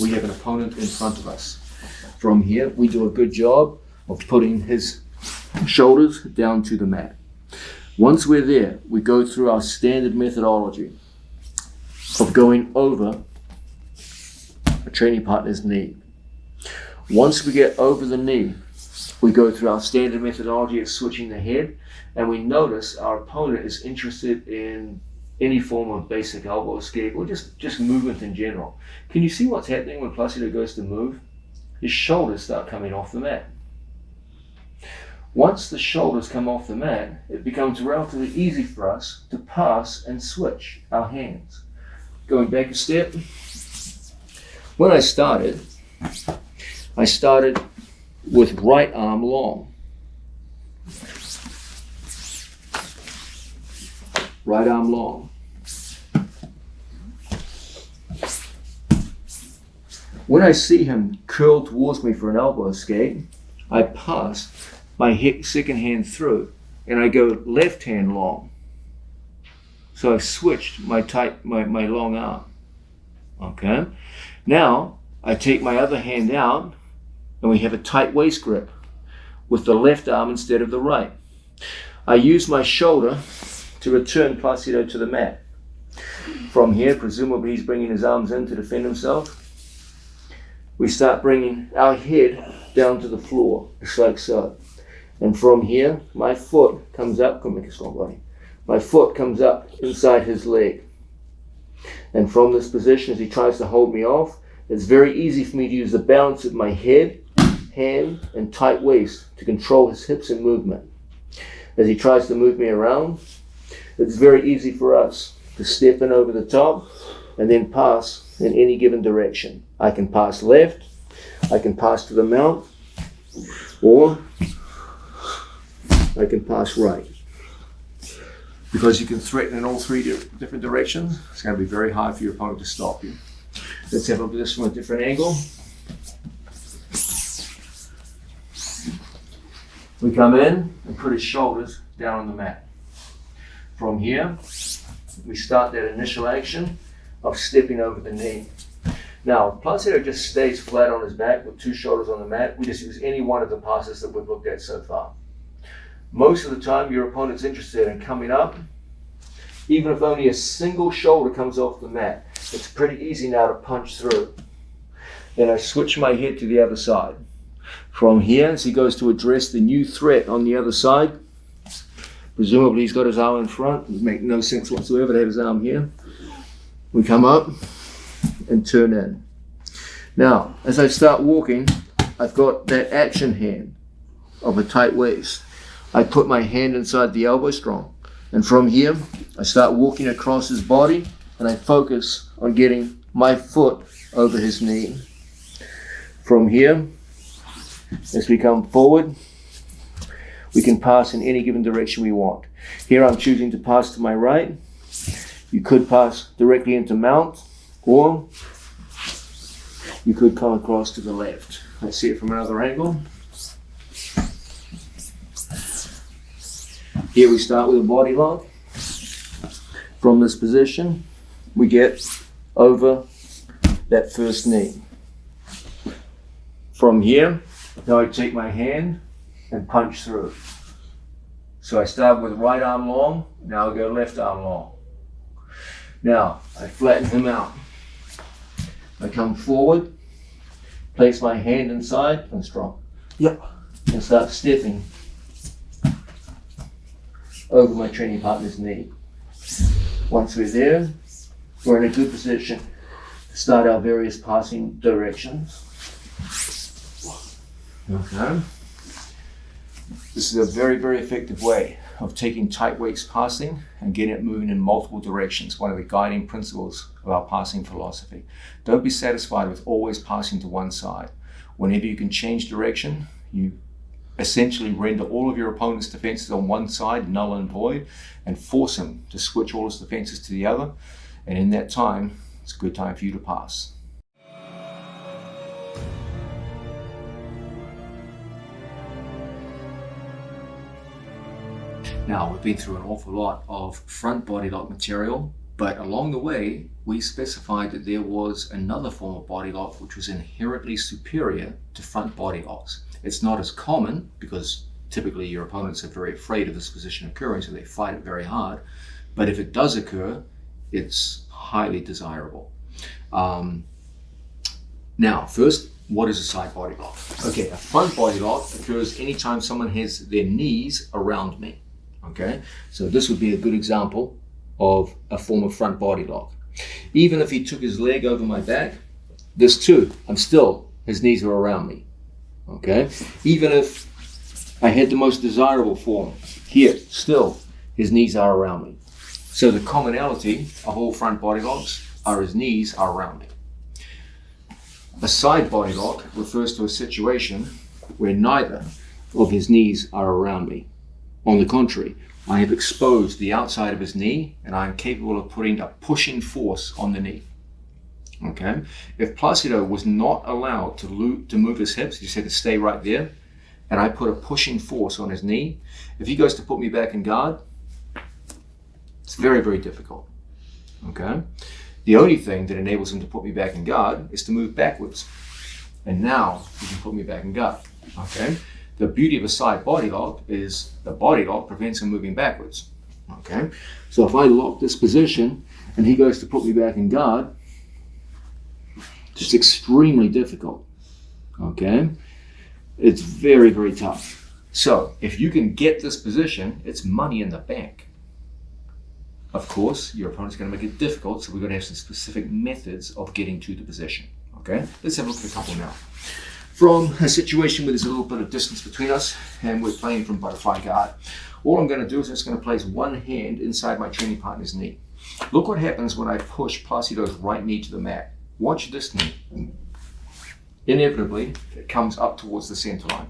we have an opponent in front of us. From here, we do a good job of putting his shoulders down to the mat. Once we're there, we go through our standard methodology of going over a training partner's knee. Once we get over the knee, we go through our standard methodology of switching the head, and we notice our opponent is interested in any form of basic elbow escape or just movement in general. Can you see what's happening when Placido goes to move? His shoulders start coming off the mat. Once the shoulders come off the mat, it becomes relatively easy for us to pass and switch our hands. Going back a step, when I started with right arm long. Right arm long. When I see him curl towards me for an elbow escape, I pass my second hand through and I go left hand long. So I've switched my long arm. Okay. Now I take my other hand out and we have a tight waist grip with the left arm instead of the right. I use my shoulder to return Placido to the mat. From here, presumably he's bringing his arms in to defend himself. We start bringing our head down to the floor, just like so. And from here, my foot comes up, come make a strong body. My foot comes up inside his leg. And from this position, as he tries to hold me off, it's very easy for me to use the balance of my head, hand, and tight waist to control his hips and movement. As he tries to move me around, it's very easy for us to step in over the top and then pass in any given direction. I can pass left, I can pass to the mount, or I can pass right. Because you can threaten in all three different directions, it's going to be very hard for your opponent to stop you. Let's have a look at this from a different angle. We come in and put his shoulders down on the mat. From here, we start that initial action of stepping over the knee. Now, Placido just stays flat on his back with two shoulders on the mat. We just use any one of the passes that we've looked at so far. Most of the time, your opponent's interested in coming up. Even if only a single shoulder comes off the mat, it's pretty easy now to punch through. Then I switch my head to the other side. From here, as he goes to address the new threat on the other side, presumably he's got his arm in front. It would make no sense whatsoever to have his arm here. We come up and turn in. Now, as I start walking, I've got that action hand of a tight waist. I put my hand inside the elbow strong. And from here, I start walking across his body and I focus on getting my foot over his knee. From here, as we come forward, we can pass in any given direction we want. Here I'm choosing to pass to my right. You could pass directly into mount, or you could come across to the left. Let's see it from another angle. Here we start with a body lock. From this position, we get over that first knee. From here, now I take my hand and punch through. So I start with right arm long, now I go left arm long. Now I flatten him out. I come forward, place my hand inside and strong. Yep. And start stepping over my training partner's knee. Once we're there, we're in a good position to start our various passing directions. Okay. This is a very, very effective way of taking tight weights passing and getting it moving in multiple directions, one of the guiding principles of our passing philosophy. Don't be satisfied with always passing to one side. Whenever you can change direction, you essentially render all of your opponent's defenses on one side null and void and force him to switch all his defenses to the other. And in that time, it's a good time for you to pass. Now, we've been through an awful lot of front body lock material, but along the way, we specified that there was another form of body lock which was inherently superior to front body locks. It's not as common because typically your opponents are very afraid of this position occurring, so they fight it very hard. But if it does occur, it's highly desirable. Now, first, what is a side body lock? Okay, a front body lock occurs anytime someone has their knees around me. Okay, so this would be a good example of a form of front body lock. Even if he took his leg over my back, this too, his knees are around me. Okay, even if I had the most desirable form, here, still, his knees are around me. So the commonality of all front body locks are his knees are around me. A side body lock refers to a situation where neither of his knees are around me. On the contrary, I have exposed the outside of his knee and I am capable of putting a pushing force on the knee. Okay? If Placido was not allowed to move his hips, he just had to stay right there, and I put a pushing force on his knee, if he goes to put me back in guard, it's very, very difficult. Okay? The only thing that enables him to put me back in guard is to move backwards. And now he can put me back in guard. Okay? The beauty of a side body lock is the body lock prevents him moving backwards. Okay? So if I lock this position and he goes to put me back in guard, it's extremely difficult. Okay? It's very, very tough. So if you can get this position, it's money in the bank. Of course, your opponent's going to make it difficult, so we're going to have some specific methods of getting to the position. Okay? Let's have a look at a couple now. From a situation where there's a little bit of distance between us and we're playing from butterfly guard, all I'm going to do is I'm just going to place one hand inside my training partner's knee. Look what happens when I push Placido's right knee to the mat. Watch this knee. Inevitably, it comes up towards the center line.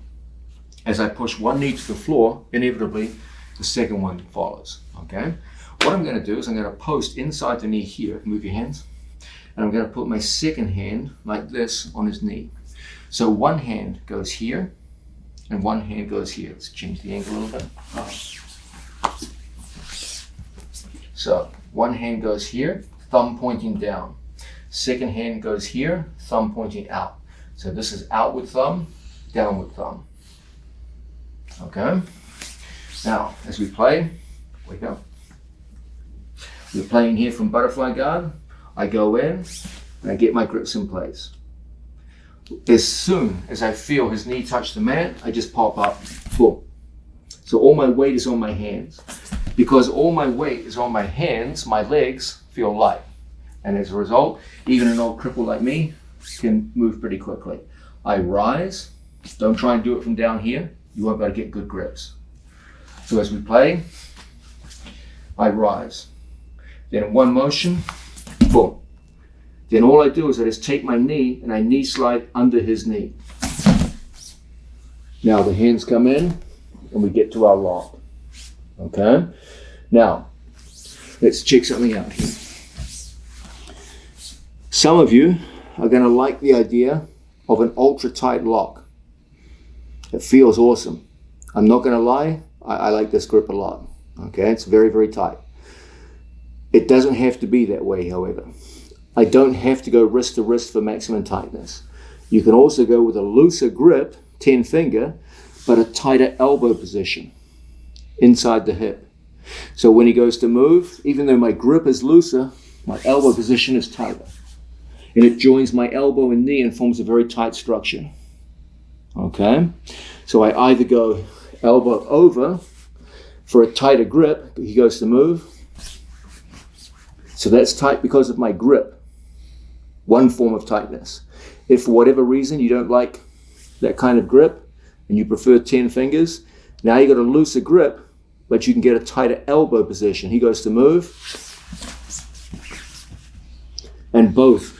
As I push one knee to the floor, inevitably, the second one follows. Okay? What I'm going to do is I'm going to post inside the knee here, move your hands, and I'm going to put my second hand like this on his knee. So one hand goes here, and one hand goes here. Let's change the angle a little bit. So one hand goes here, thumb pointing down. Second hand goes here, thumb pointing out. So this is outward thumb, downward thumb. Okay? Now, as we play, wake up. We're playing here from butterfly guard. I go in, and I get my grips in place. As soon as I feel his knee touch the mat, I just pop up, boom. So all my weight is on my hands. Because all my weight is on my hands, my legs feel light. And as a result, even an old cripple like me can move pretty quickly. I rise, don't try and do it from down here, you won't be able to get good grips. So as we play, I rise. Then in one motion, boom. Then all I do is I just take my knee and I knee slide under his knee. Now the hands come in and we get to our lock. Okay? Now, let's check something out here. Some of you are going to like the idea of an ultra tight lock. It feels awesome. I'm not going to lie, I like this grip a lot. Okay? It's very, very tight. It doesn't have to be that way, however. I don't have to go wrist to wrist for maximum tightness. You can also go with a looser grip, 10 finger, but a tighter elbow position inside the hip. So when he goes to move, even though my grip is looser, my elbow position is tighter. And it joins my elbow and knee and forms a very tight structure. Okay, so I either go elbow over for a tighter grip. He goes to move. So that's tight because of my grip. One form of tightness. If for whatever reason you don't like that kind of grip and you prefer 10 fingers, now you got a looser grip, but you can get a tighter elbow position. He goes to move, and both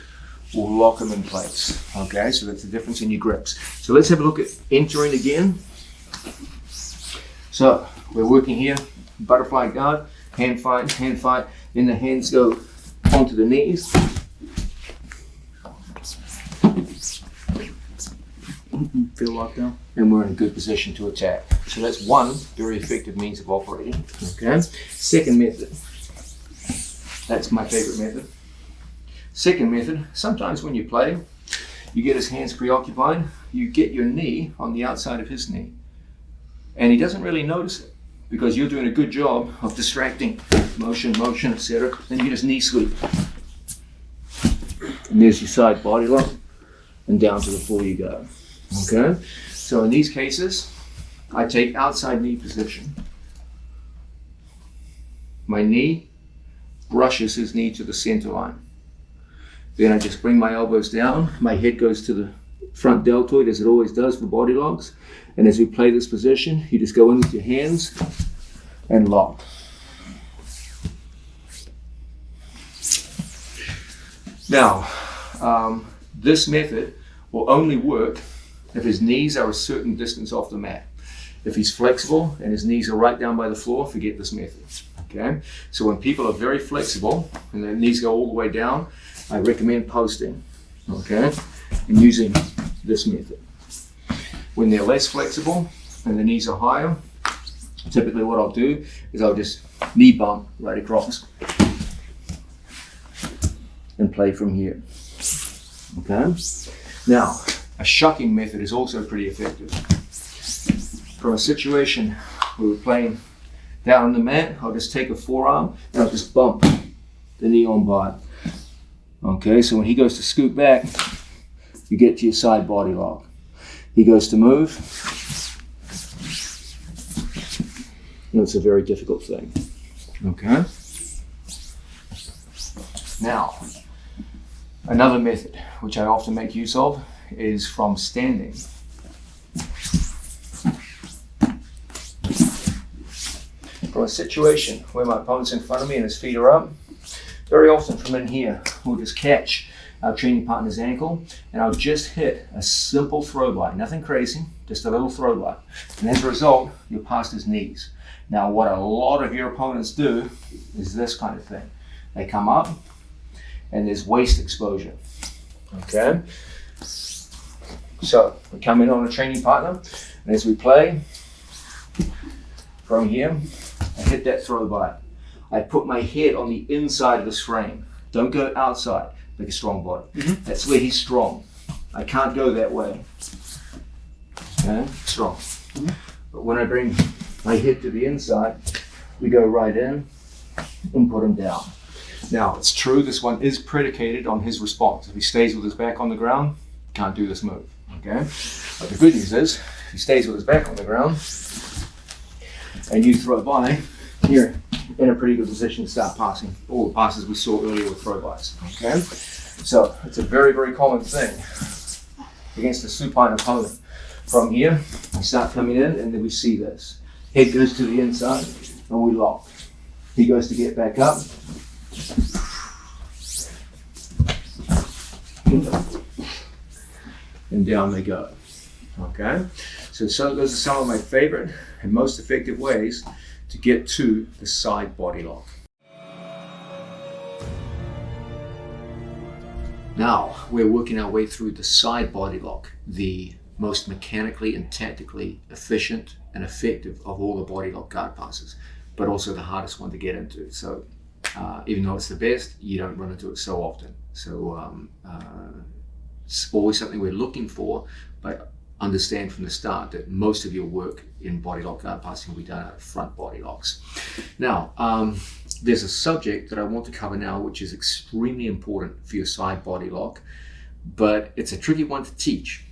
will lock him in place. Okay, so that's the difference in your grips. So let's have a look at entering again. So we're working here, butterfly guard, hand fight, then the hands go onto the knees. Feel locked down. And we're in a good position to attack. So that's one very effective means of operating. Okay. Second method. That's my favorite method. Second method, sometimes when you play, you get his hands preoccupied, you get your knee on the outside of his knee. And he doesn't really notice it because you're doing a good job of distracting motion, etc. Then you just knee sweep. And there's your side body lock, and down to the floor you go. Okay, so in these cases, I take outside knee position. My knee brushes his knee to the center line. Then I just bring my elbows down. My head goes to the front deltoid, as it always does for body locks. And as we play this position, you just go in with your hands and lock. Now, this method will only work if his knees are a certain distance off the mat. If he's flexible and his knees are right down by the floor, forget this method. Okay? So when people are very flexible and their knees go all the way down, I recommend posting. Okay? And using this method. When they're less flexible and the knees are higher, typically what I'll do is I'll just knee bump right across and play from here. Okay? Now, a shucking method is also pretty effective. From a situation where we're playing down on the mat, I'll just take a forearm and I'll just bump the knee on by. Okay, so when he goes to scoot back, you get to your side body lock. He goes to move. And it's a very difficult thing. Okay? Now, another method which I often make use of is from standing. From a situation where my opponent's in front of me and his feet are up, very often from in here, we'll just catch our training partner's ankle and I'll just hit a simple throw by, nothing crazy, just a little throw by. And as a result, you're past his knees. Now what a lot of your opponents do is this kind of thing. They come up and there's waist exposure. Okay? So we come in on a training partner, and as we play, from here, I hit that throw by. I put my head on the inside of this frame. Don't go outside, make a strong body. Mm-hmm. That's where he's strong. I can't go that way. Okay, strong. Mm-hmm. But when I bring my head to the inside, we go right in and put him down. Now, it's true, this one is predicated on his response. If he stays with his back on the ground, can't do this move. Okay, but the good news is, if he stays with his back on the ground and you throw by, you're in a pretty good position to start passing. All the passes we saw earlier were throw-bys. Okay, so it's a very, very common thing against a supine opponent. From here, we start coming in and then we see this. Head goes to the inside and we lock. He goes to get back up. And down they go. Okay, so those are some of my favorite and most effective ways to get to the side body lock. Now we're working our way through the side body lock, the most mechanically and tactically efficient and effective of all the body lock guard passes, but also the hardest one to get into. So even though it's the best, you don't run into it so often. So it's always something we're looking for, but understand from the start that most of your work in body lock guard passing will be done out of front body locks. Now, there's a subject that I want to cover now which is extremely important for your side body lock, but it's a tricky one to teach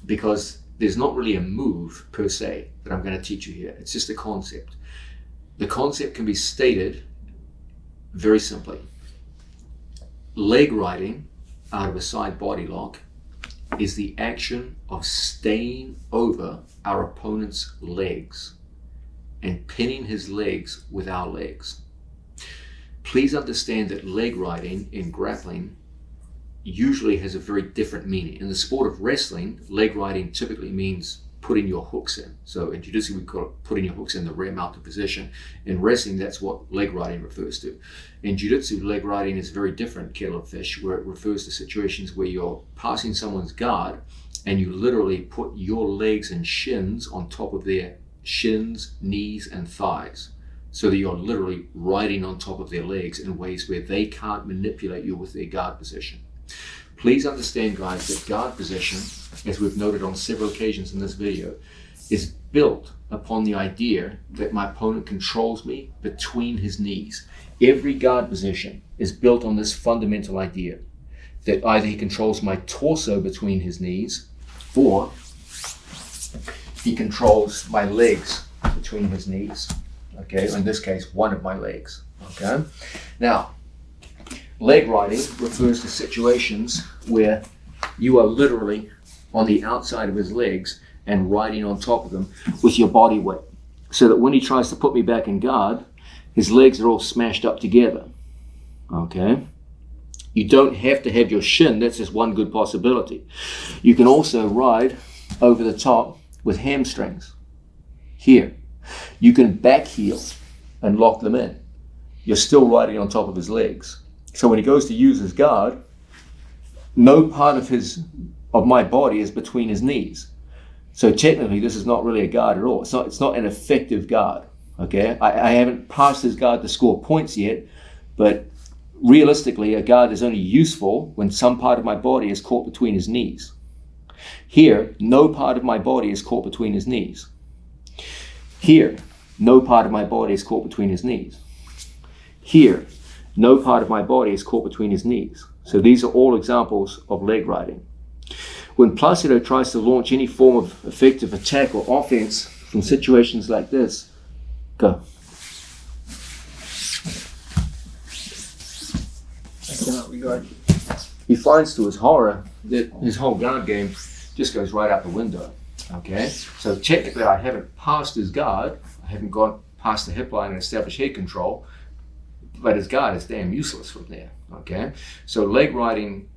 because there's not really a move per se that I'm going to teach you here. It's just a concept. The concept can be stated very simply. Leg riding out of a side body lock is the action of staying over our opponent's legs and pinning his legs with our legs. Please understand that leg riding in grappling usually has a very different meaning. In the sport of wrestling, leg riding typically means putting your hooks in. So in jiu-jitsu, we call it putting your hooks in the rear mounted position. In wrestling, that's what leg riding refers to. In jiu-jitsu, leg riding is a very different kettle of fish, where it refers to situations where you're passing someone's guard and you literally put your legs and shins on top of their shins, knees, and thighs, so that you're literally riding on top of their legs in ways where they can't manipulate you with their guard position. Please understand, guys, that guard position, as we've noted on several occasions in this video, is built upon the idea that my opponent controls me between his knees. Every guard position is built on this fundamental idea that either he controls my torso between his knees, or he controls my legs between his knees. Okay, in this case, one of my legs. Okay, now, leg riding refers to situations where you are literally on the outside of his legs and riding on top of them with your body weight, so that when he tries to put me back in guard, his legs are all smashed up together. Okay, you don't have to have your shin. That's just one good possibility. You can also ride over the top with hamstrings. Here, you can back heel and lock them in. You're still riding on top of his legs. So when he goes to use his guard, no part of my body is between his knees. So technically, this is not really a guard at all. It's not an effective guard. Okay, I haven't passed his guard to score points yet, but realistically, a guard is only useful when some part of my body is caught between his knees. Here, no part of my body is caught between his knees. Here, no part of my body is caught between his knees. Here, no part of my body is caught between his knees. So these are all examples of leg riding. When Placido tries to launch any form of effective attack or offense from situations like this, go. I cannot regard. He finds to his horror that his whole guard game just goes right out the window. Okay, so technically I haven't passed his guard. I haven't gone past the hip line and established head control, but his guard is damn useless from there. Okay, so leg riding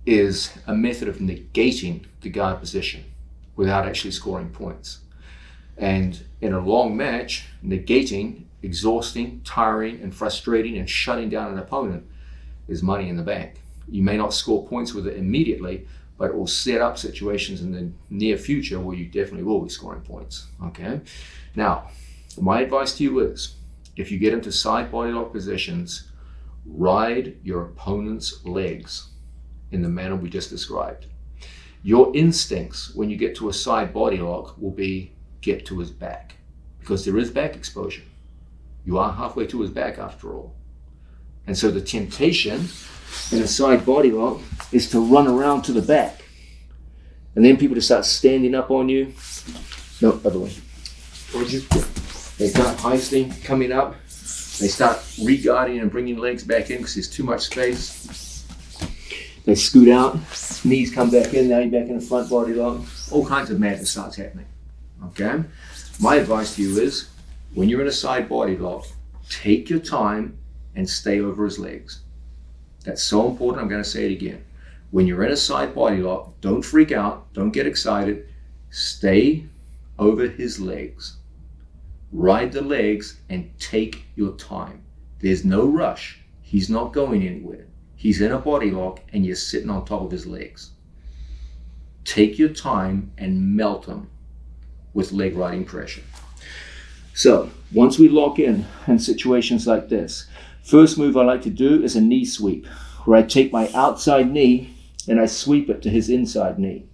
is a method of negating the guard position without actually scoring points. And in a long match, negating, exhausting, tiring, and frustrating, and shutting down an opponent is money in the bank. You may not score points with it immediately, but it will set up situations in the near future where you definitely will be scoring points. Okay. Now, my advice to you is, if you get into side body lock positions, ride your opponent's legs in the manner we just described. Your instincts when you get to a side body lock will be get to his back, because there is back exposure. You are halfway to his back after all. And so the temptation in a side body lock is to run around to the back. And then people just start standing up on you. No, other way. They start heisting, coming up. They start re-guarding and bringing legs back in because there's too much space. They scoot out, knees come back in, now you're back in a front body lock. All kinds of madness starts happening. Okay? My advice to you is, when you're in a side body lock, take your time and stay over his legs. That's so important, I'm going to say it again. When you're in a side body lock, don't freak out, don't get excited. Stay over his legs. Ride the legs and take your time. There's no rush. He's not going anywhere. He's in a body lock and you're sitting on top of his legs. Take your time and melt him with leg riding pressure. So once we lock in situations like this, first move I like to do is a knee sweep, where I take my outside knee and I sweep it to his inside knee.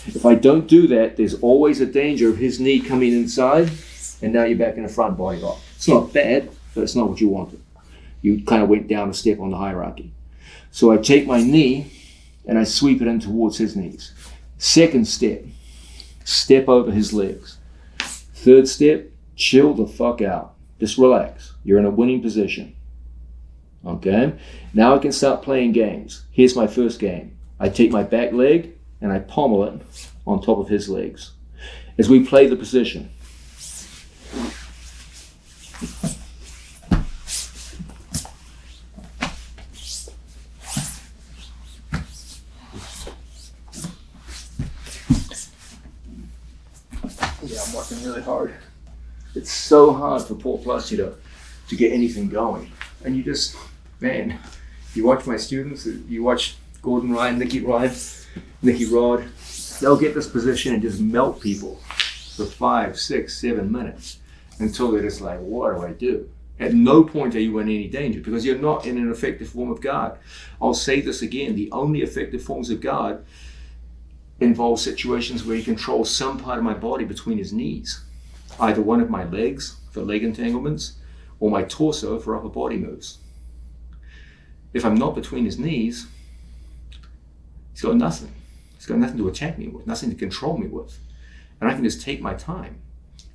If I don't do that, there's always a danger of his knee coming inside, and now you're back in a front body lock. It's not bad, but it's not what you wanted. You kind of went down a step on the hierarchy. So I take my knee and I sweep it in towards his knees. Second step, step over his legs. Third step, chill the fuck out. Just relax. You're in a winning position. Okay? Now I can start playing games. Here's my first game. I take my back leg and I pommel it on top of his legs. As we play the position. Yeah, I'm working really hard. It's so hard for poor Placido to get anything going. And you just, man, you watch my students, you watch Gordon Ryan, Nicky Rod, they'll get this position and just melt people for 5, 6, 7 minutes until they're just like, what do I do? At no point are you in any danger because you're not in an effective form of guard. I'll say this again, the only effective forms of guard involve situations where he controls some part of my body between his knees. Either one of my legs for leg entanglements or my torso for upper body moves. If I'm not between his knees, he's got nothing. He's got nothing to attack me with, nothing to control me with. And I can just take my time.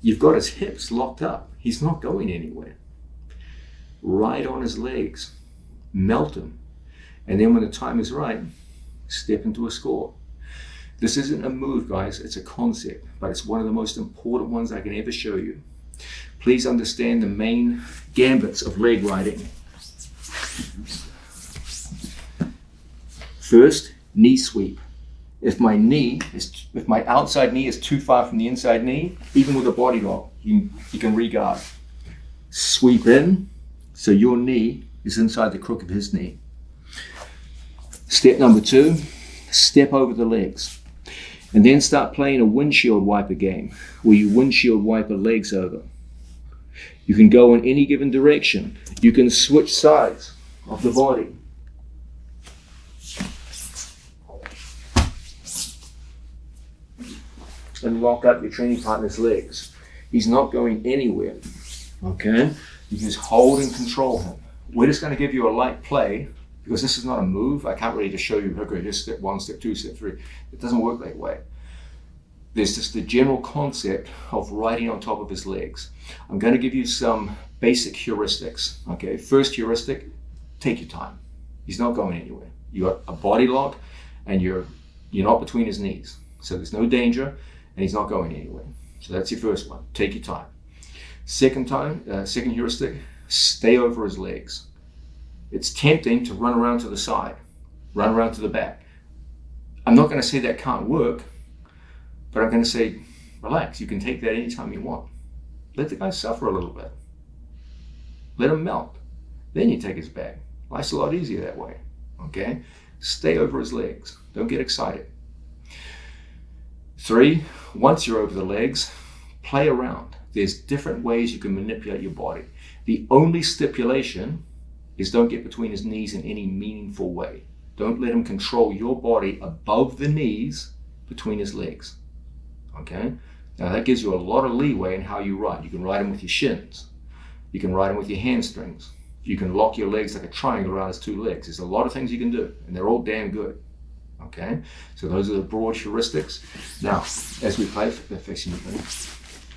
You've got his hips locked up. He's not going anywhere. Right on his legs, melt him. And then when the time is right, step into a score. This isn't a move, guys, it's a concept, but it's one of the most important ones I can ever show you. Please understand the main gambits of leg riding. First, knee sweep. If my outside knee is too far from the inside knee, even with a body lock, you can re-guard. Sweep in, so your knee is inside the crook of his knee. Step number 2, step over the legs. And then start playing a windshield wiper game where you windshield wiper legs over. You can go in any given direction. You can switch sides of the body. And lock up your training partner's legs. He's not going anywhere. Okay? You just hold and control him. We're just going to give you a light play because this is not a move. I can't really just show you, okay, here's step 1, step 2, step 3. It doesn't work that way. There's just the general concept of riding on top of his legs. I'm going to give you some basic heuristics. Okay, first heuristic, take your time. He's not going anywhere. You got a body lock and you're not between his knees. So there's no danger and he's not going anywhere. So that's your first one, take your time. Second heuristic, stay over his legs. It's tempting to run around to the side, run around to the back. I'm not going to say that can't work, but I'm going to say, relax, you can take that anytime you want. Let the guy suffer a little bit. Let him melt. Then you take his back. Life's a lot easier that way, okay? Stay over his legs. Don't get excited. 3, once you're over the legs, play around. There's different ways you can manipulate your body. The only stipulation is don't get between his knees in any meaningful way. Don't let him control your body above the knees between his legs. Okay? Now that gives you a lot of leeway in how you ride. You can ride him with your shins. You can ride him with your hamstrings. You can lock your legs like a triangle around his 2 legs. There's a lot of things you can do, and they're all damn good. Okay? So those are the broad heuristics. Now, as we play,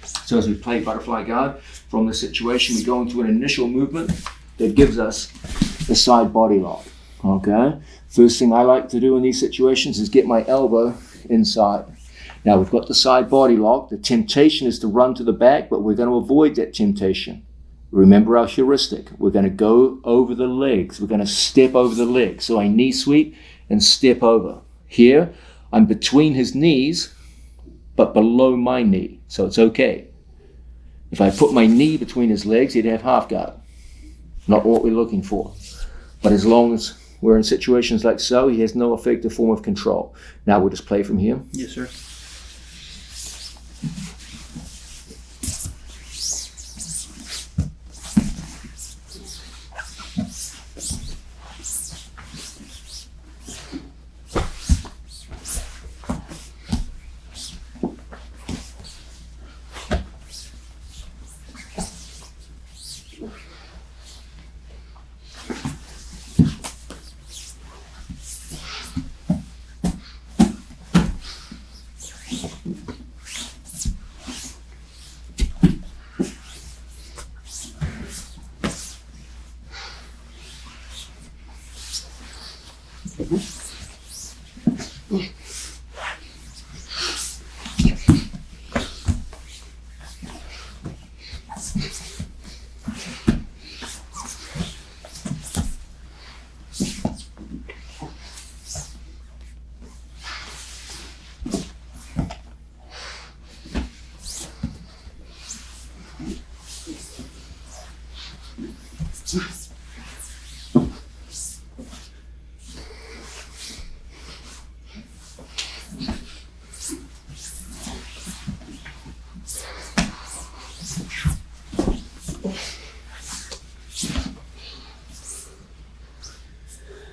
so as we play butterfly guard, from this situation we go into an initial movement that gives us the side body lock. Okay? First thing I like to do in these situations is get my elbow inside. Now we've got the side body lock. The temptation is to run to the back, but we're going to avoid that temptation. Remember our heuristic. We're going to go over the legs. We're going to step over the legs. So I knee sweep and step over. Here, I'm between his knees, but below my knee. So it's okay. If I put my knee between his legs, he'd have half guard. Not what we're looking for. But as long as we're in situations like so, he has no effective form of control. Now we'll just play from here. Yes, sir.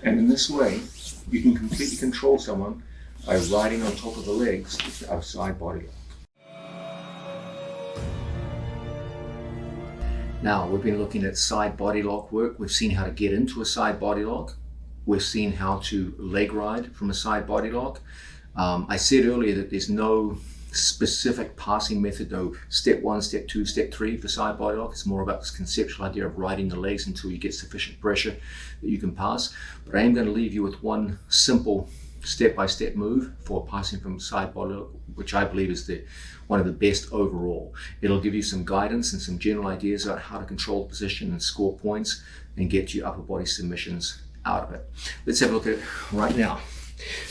And in this way, you can completely control someone by riding on top of the legs with a side body lock. Now, we've been looking at side body lock work. We've seen how to get into a side body lock. We've seen how to leg ride from a side body lock. I said earlier that there's no specific passing method, no step 1, step 2, step 3 for side body lock. It's more about this conceptual idea of riding the legs until you get sufficient pressure that you can pass. But I am going to leave you with one simple step-by-step move for passing from side body lock, which I believe is one of the best overall. It'll give you some guidance and some general ideas about how to control the position and score points and get you upper body submissions out of it. Let's have a look at it right now.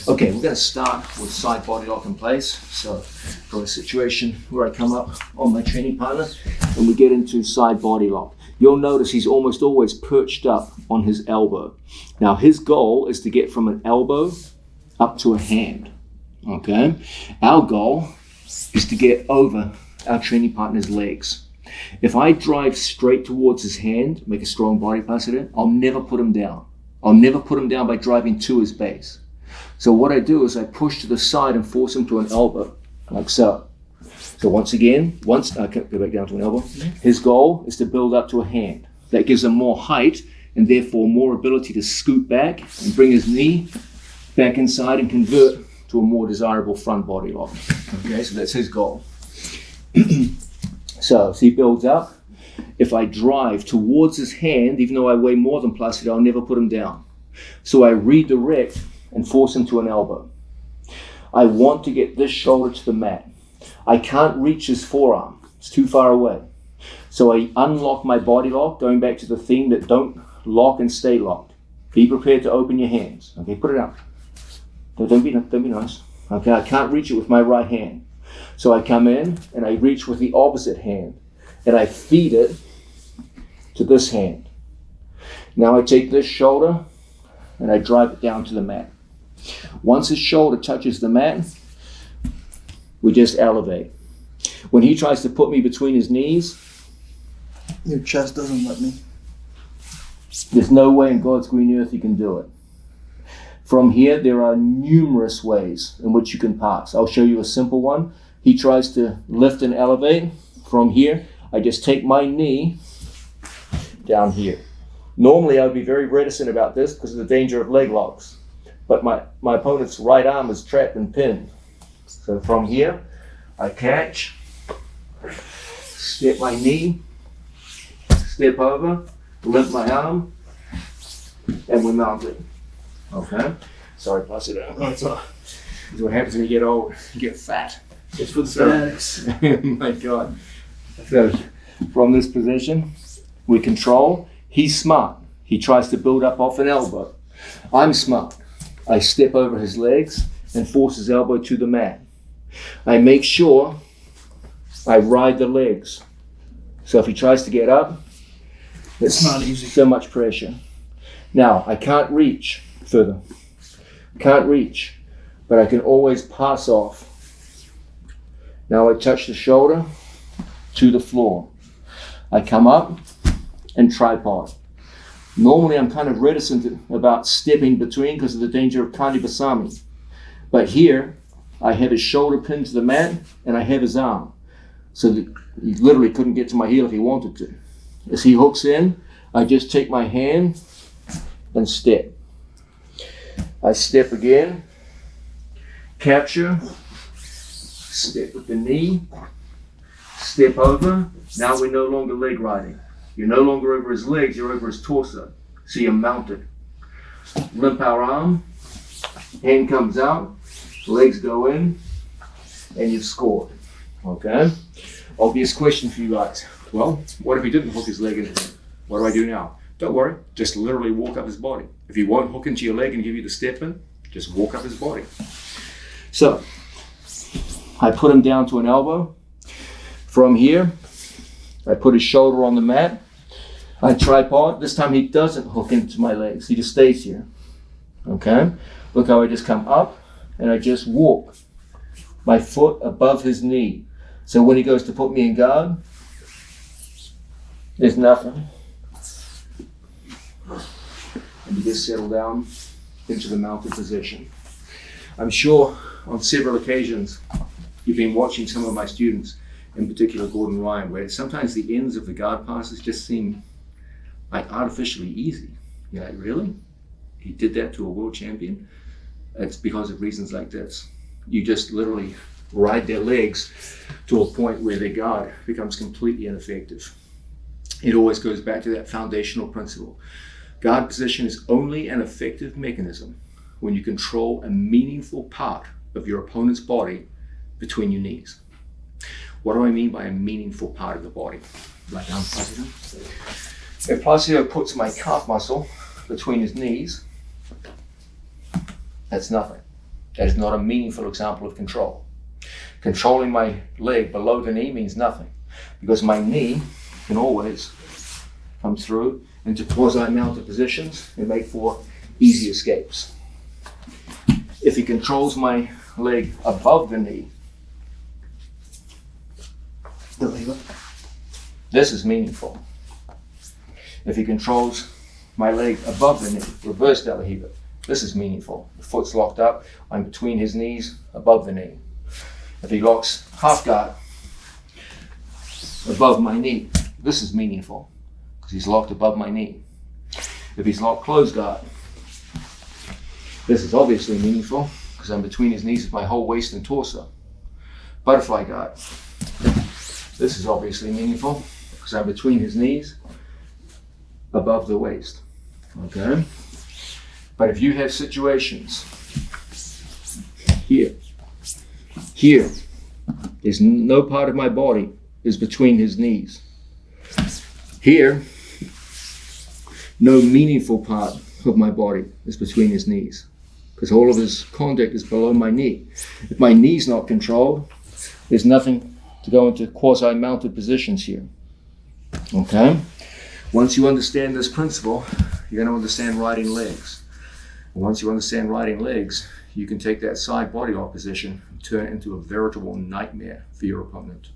Okay, we're going to start with side body lock in place. So from a situation where I come up on my training partner and we get into side body lock. You'll notice he's almost always perched up on his elbow. Now his goal is to get from an elbow up to a hand. Okay, our goal is to get over our training partner's legs. If I drive straight towards his hand, make a strong body pass at it, I'll never put him down. I'll never put him down by driving to his base. So what I do is I push to the side and force him to an elbow, like so. So once again, I can go back down to an elbow. His goal is to build up to a hand. That gives him more height and therefore more ability to scoot back and bring his knee back inside and convert to a more desirable front body lock. Okay, so that's his goal. So as he builds up, if I drive towards his hand, even though I weigh more than plastic, I'll never put him down. So I redirect and force him to an elbow. I want to get this shoulder to the mat. I can't reach his forearm. It's too far away. So I unlock my body lock, going back to the theme that don't lock and stay locked. Be prepared to open your hands. Okay, put it out. Don't be nice. Okay, I can't reach it with my right hand. So I come in and I reach with the opposite hand and I feed it to this hand. Now I take this shoulder and I drive it down to the mat. Once his shoulder touches the mat, we just elevate. When he tries to put me between his knees, Your chest doesn't let me. there's no way in God's green earth you can do it. From here, there are numerous ways in which you can pass. I'll show you a simple one. He tries to lift and elevate. From here, I just take my knee down here. Normally, I would be very reticent about this because of the danger of leg locks. But my opponent's right arm is trapped and pinned. So from here, I catch, step my knee, step over, limp my arm, and we're mounted. Okay? Sorry, pass it out. Oh, it's all. That's what happens when you get old. You get fat. It's for the fanatics. Oh my God. So from this position, we control. He's smart. He tries to build up off an elbow. I'm smart. I step over his legs and force his elbow to the mat. I make sure I ride the legs. So if he tries to get up, it's not easy. So much pressure. Now, I can't reach further. Can't reach, but I can always pass off. Now I touch the shoulder to the floor. I come up and tripod. Normally I'm kind of reticent about stepping between because of the danger of Kandi Basami. But here, I have his shoulder pinned to the mat and I have his arm. So that he literally couldn't get to my heel if he wanted to. As he hooks in, I just take my hand and step. I step again, capture, step with the knee, step over. Now we're no longer leg riding. You're no longer over his legs, you're over his torso. So you're mounted. Limp our arm, Hand comes out, legs go in, and you've scored. Okay? Obvious question for you guys. Well, what if he didn't hook his leg into him? What do I do now? Don't worry, just literally walk up his body. If he won't hook into your leg and give you the step in, just walk up his body. So, I put him down to an elbow. From here, I put his shoulder on the mat. I tripod. This time he doesn't hook into my legs. He just stays here. Okay? Look how I just come up and I just walk my foot above his knee. So when he goes to put me in guard, there's nothing. And you just settle down into the mounted position. I'm sure on several occasions you've been watching some of my students, in particular Gordon Ryan, where sometimes the ends of the guard passes just seem like artificially easy. You're like, really? He did that to a world champion? It's because of reasons like this. You just literally ride their legs to a point where their guard becomes completely ineffective. It always goes back to that foundational principle. Guard position is only an effective mechanism when you control a meaningful part of your opponent's body between your knees. What do I mean by a meaningful part of the body? Like I'm Placido. If Placido puts my calf muscle between his knees, that's nothing. That is not a meaningful example of control. Controlling my leg below the knee means nothing, because my knee can always come through into quasi-mounted positions and make for easy escapes. If he controls my leg above the knee, this is meaningful. If he controls my leg above the knee, reverse de la Riva, this is meaningful. The foot's locked up, I'm between his knees, above the knee. If he locks half guard above my knee, this is meaningful, because he's locked above my knee. If he's locked closed guard, this is obviously meaningful, because I'm between his knees with my whole waist and torso. Butterfly guard, this is obviously meaningful, because I'm between his knees, above the waist. Okay? But if you have situations here, there's no part of my body is between his knees. Here, no meaningful part of my body is between his knees, because all of his contact is below my knee. If my knee's not controlled, there's nothing to go into quasi-mounted positions here. Okay? Once you understand this principle, you're going to understand riding legs. And once you understand riding legs, you can take that side body lock position and turn it into a veritable nightmare for your opponent.